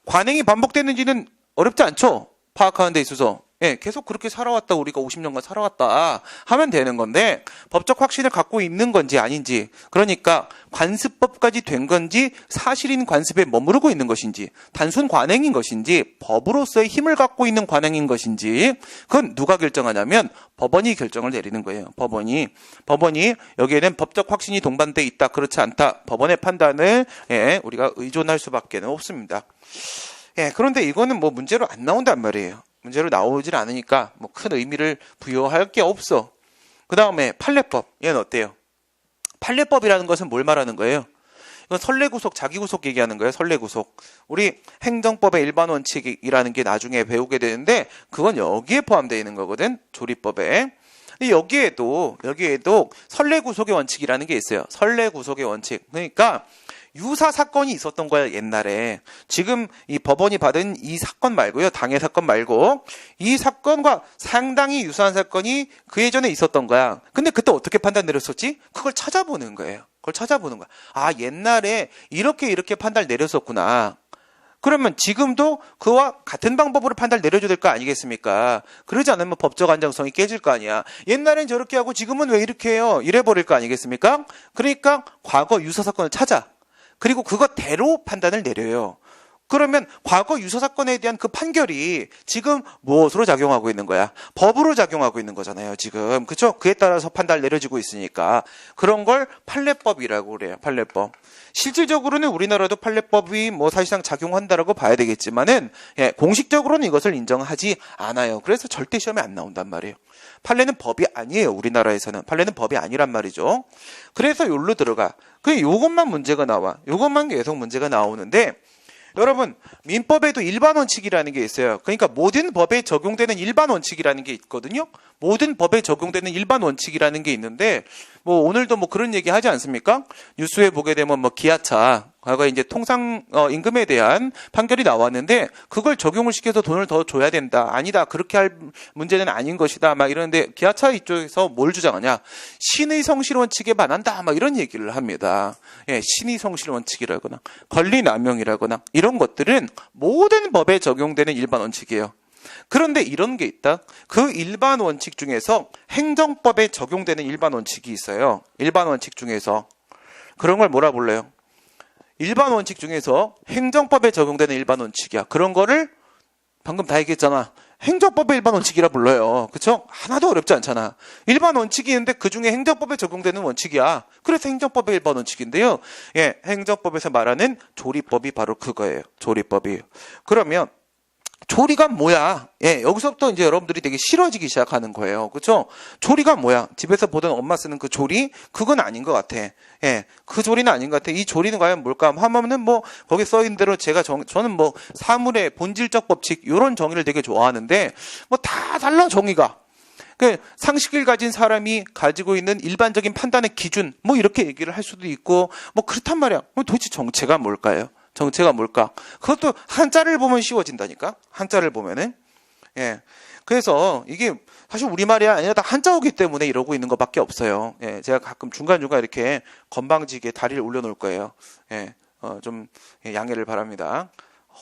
관행이 반복되는지는 어렵지 않죠? 파악하는 데 있어서. 계속 그렇게 살아왔다 우리가 50년간 살아왔다 하면 되는 건데 법적 확신을 갖고 있는 건지 아닌지 그러니까 관습법까지 된 건지 사실인 관습에 머무르고 있는 것인지 단순 관행인 것인지 법으로서의 힘을 갖고 있는 관행인 것인지 그건 누가 결정하냐면 법원이 결정을 내리는 거예요. 법원이 여기에는 법적 확신이 동반돼 있다 그렇지 않다 법원의 판단을 우리가 의존할 수밖에 없습니다. 그런데 이거는 뭐 문제로 안 나온단 말이에요. 문제로 나오질 않으니까 뭐 큰 의미를 부여할 게 없어. 그 다음에 판례법. 얘는 어때요? 판례법이라는 것은 뭘 말하는 거예요? 이건 선례구속, 자기구속 얘기하는 거예요. 선례구속. 우리 행정법의 일반 원칙이라는 게 나중에 배우게 되는데 그건 여기에 포함되어 있는 거거든. 조리법에. 여기에도 선례구속의 원칙이라는 게 있어요. 선례구속의 원칙. 그러니까 유사 사건이 있었던 거야, 옛날에. 지금 이 법원이 받은 이 사건 말고요. 당해 사건 말고 이 사건과 상당히 유사한 사건이 그 예전에 있었던 거야. 근데 그때 어떻게 판단 내렸었지? 그걸 찾아보는 거예요. 그걸 찾아보는 거야. 아, 옛날에 이렇게 판단 내렸었구나. 그러면 지금도 그와 같은 방법으로 판단을 내려줘야 될 거 아니겠습니까? 그러지 않으면 법적 안정성이 깨질 거 아니야. 옛날엔 저렇게 하고 지금은 왜 이렇게 해요? 이래버릴 거 아니겠습니까? 그러니까 과거 유사 사건을 찾아. 그리고 그것대로 판단을 내려요. 그러면 과거 유사 사건에 대한 그 판결이 지금 무엇으로 작용하고 있는 거야? 법으로 작용하고 있는 거잖아요, 지금. 그렇죠? 그에 따라서 판단을 내려지고 있으니까. 그런 걸 판례법이라고 그래요, 판례법. 실질적으로는 우리나라도 판례법이 뭐 사실상 작용한다라고 봐야 되겠지만은, 공식적으로는 이것을 인정하지 않아요. 그래서 절대 시험에 안 나온단 말이에요. 판례는 법이 아니에요, 우리나라에서는. 판례는 법이 아니란 말이죠. 그래서 여기로 들어가. 그냥 요것만 문제가 나와. 요것만 계속 문제가 나오는데, 여러분, 민법에도 일반 원칙이라는 게 있어요. 그러니까 모든 법에 적용되는 일반 원칙이라는 게 있거든요. 모든 법에 적용되는 일반 원칙이라는 게 있는데, 뭐 오늘도 뭐 그런 얘기 하지 않습니까? 뉴스에 보게 되면 뭐 기아차, 과거에 이제 통상 임금에 대한 판결이 나왔는데 그걸 적용을 시켜서 돈을 더 줘야 된다. 아니다. 그렇게 할 문제는 아닌 것이다. 막 이러는데 기아차 이쪽에서 뭘 주장하냐? 신의 성실 원칙에 반한다. 막 이런 얘기를 합니다. 신의 성실 원칙이라거나 권리 남용이라거나 이런 것들은 모든 법에 적용되는 일반 원칙이에요. 그런데 이런 게 있다. 그 일반 원칙 중에서 행정법에 적용되는 일반 원칙이 있어요. 일반 원칙 중에서. 그런 걸 뭐라 불러요? 일반 원칙 중에서 행정법에 적용되는 일반 원칙이야. 그런 거를 방금 다 얘기했잖아. 행정법의 일반 원칙이라 불러요. 그쵸? 하나도 어렵지 않잖아. 일반 원칙이 있는데 그중에 행정법에 적용되는 원칙이야. 그래서 행정법의 일반 원칙인데요. 행정법에서 말하는 조리법이 바로 그거예요. 조리법이. 그러면 조리가 뭐야? 여기서부터 이제 여러분들이 되게 싫어지기 시작하는 거예요. 그렇죠? 조리가 뭐야? 집에서 보던 엄마 쓰는 그 조리? 그건 아닌 것 같아. 그 조리는 아닌 것 같아. 이 조리는 과연 뭘까? 하면은 뭐 거기 써 있는 대로 저는 뭐 사물의 본질적 법칙 이런 정의를 되게 좋아하는데 뭐 다 달라 정의가. 그 상식을 가진 사람이 가지고 있는 일반적인 판단의 기준 뭐 이렇게 얘기를 할 수도 있고 뭐 그렇단 말이야. 도대체 정체가 뭘까요? 정체가 뭘까? 그것도 한자를 보면 쉬워진다니까? 한자를 보면은. 그래서 이게 사실 우리말이 아니라 다 한자어기 때문에 이러고 있는 것밖에 없어요. 제가 가끔 중간중간 이렇게 건방지게 다리를 올려놓을 거예요. 좀 양해를 바랍니다.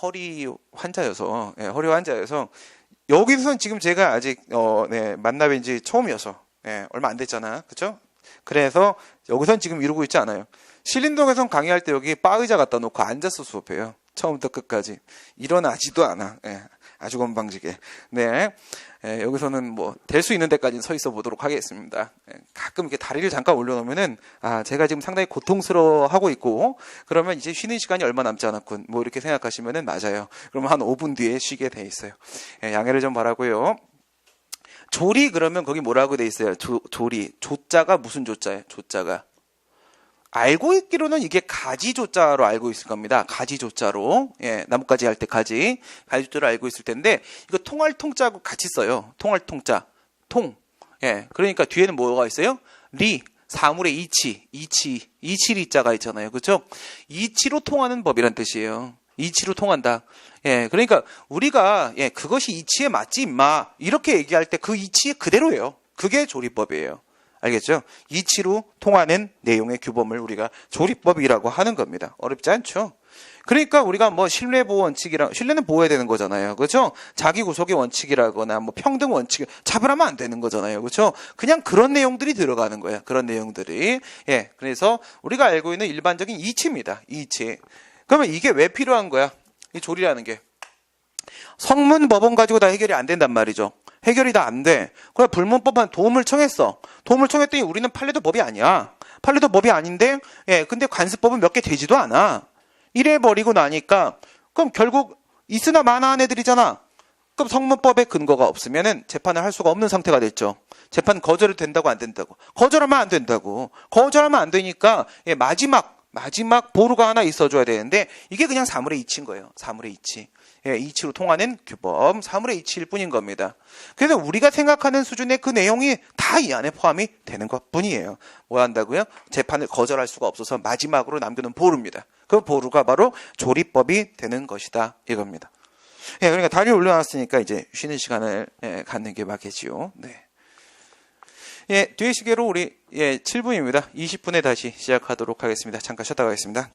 허리 환자여서, 여기서는 지금 제가 아직, 만나뵌 지 처음이어서, 얼마 안 됐잖아. 그쵸? 그래서 여기선 지금 이러고 있지 않아요. 신림동에선 강의할 때 여기 바 의자 갖다 놓고 앉아서 수업해요. 처음부터 끝까지. 일어나지도 않아. 아주 건방지게. 여기서는 뭐 될 수 있는 데까지는 서 있어 보도록 하겠습니다. 가끔 이렇게 다리를 잠깐 올려놓으면은 제가 지금 상당히 고통스러워하고 있고 그러면 이제 쉬는 시간이 얼마 남지 않았군. 뭐 이렇게 생각하시면은 맞아요. 그러면 한 5분 뒤에 쉬게 돼 있어요. 양해를 좀 바라고요. 조리 그러면 거기 뭐라고 돼 있어요? 조리. 조자가 무슨 조자예요? 조자가. 알고 있기로는 이게 가지조자로 알고 있을 겁니다. 가지조자로. 나뭇가지 할 때 가지조자로 알고 있을 텐데, 이거 통할 통자하고 같이 써요. 통할 통자. 통. 그러니까 뒤에는 뭐가 있어요? 리. 사물의 이치리자가 있잖아요. 그렇죠? 이치로 통하는 법이란 뜻이에요. 이치로 통한다. 그러니까 우리가, 그것이 이치에 맞지, 임마. 이렇게 얘기할 때 그 이치에 그대로예요. 그게 조리법이에요. 알겠죠? 이치로 통하는 내용의 규범을 우리가 조리법이라고 하는 겁니다. 어렵지 않죠? 그러니까 우리가 뭐 신뢰보호 원칙이랑, 신뢰는 보호해야 되는 거잖아요. 그렇죠? 자기 구속의 원칙이라거나 뭐 평등 원칙, 잡으라면 안 되는 거잖아요. 그렇죠? 그냥 그런 내용들이 들어가는 거예요. 그런 내용들이. 그래서 우리가 알고 있는 일반적인 이치입니다. 이치. 그러면 이게 왜 필요한 거야? 이 조리라는 게. 성문 법원 가지고 다 해결이 안 된단 말이죠. 해결이 다 안 돼. 그래 불문법한 도움을 청했어. 도움을 청했더니 우리는 판례도 법이 아니야. 판례도 법이 아닌데, 근데 관습법은 몇 개 되지도 않아. 이래 버리고 나니까 그럼 결국 있으나 마나한 애들이잖아. 그럼 성문법에 근거가 없으면은 재판을 할 수가 없는 상태가 됐죠. 재판 거절이 된다고 안 된다고. 거절하면 안 된다고. 거절하면 안 되니까 마지막 보루가 하나 있어줘야 되는데 이게 그냥 사물의 이치인 거예요. 사물의 이치. 이치로 통하는 규범, 사물의 이치일 뿐인 겁니다. 그래서 우리가 생각하는 수준의 그 내용이 다 이 안에 포함이 되는 것 뿐이에요. 뭐 한다고요? 재판을 거절할 수가 없어서 마지막으로 남겨놓은 보루입니다. 그 보루가 바로 조리법이 되는 것이다 이겁니다. 그러니까 다리 올려놨으니까 이제 쉬는 시간을 갖는 게 맞겠지요. 네. 뒤에 시계로 우리 7분입니다. 20분에 다시 시작하도록 하겠습니다. 잠깐 쉬었다 가겠습니다.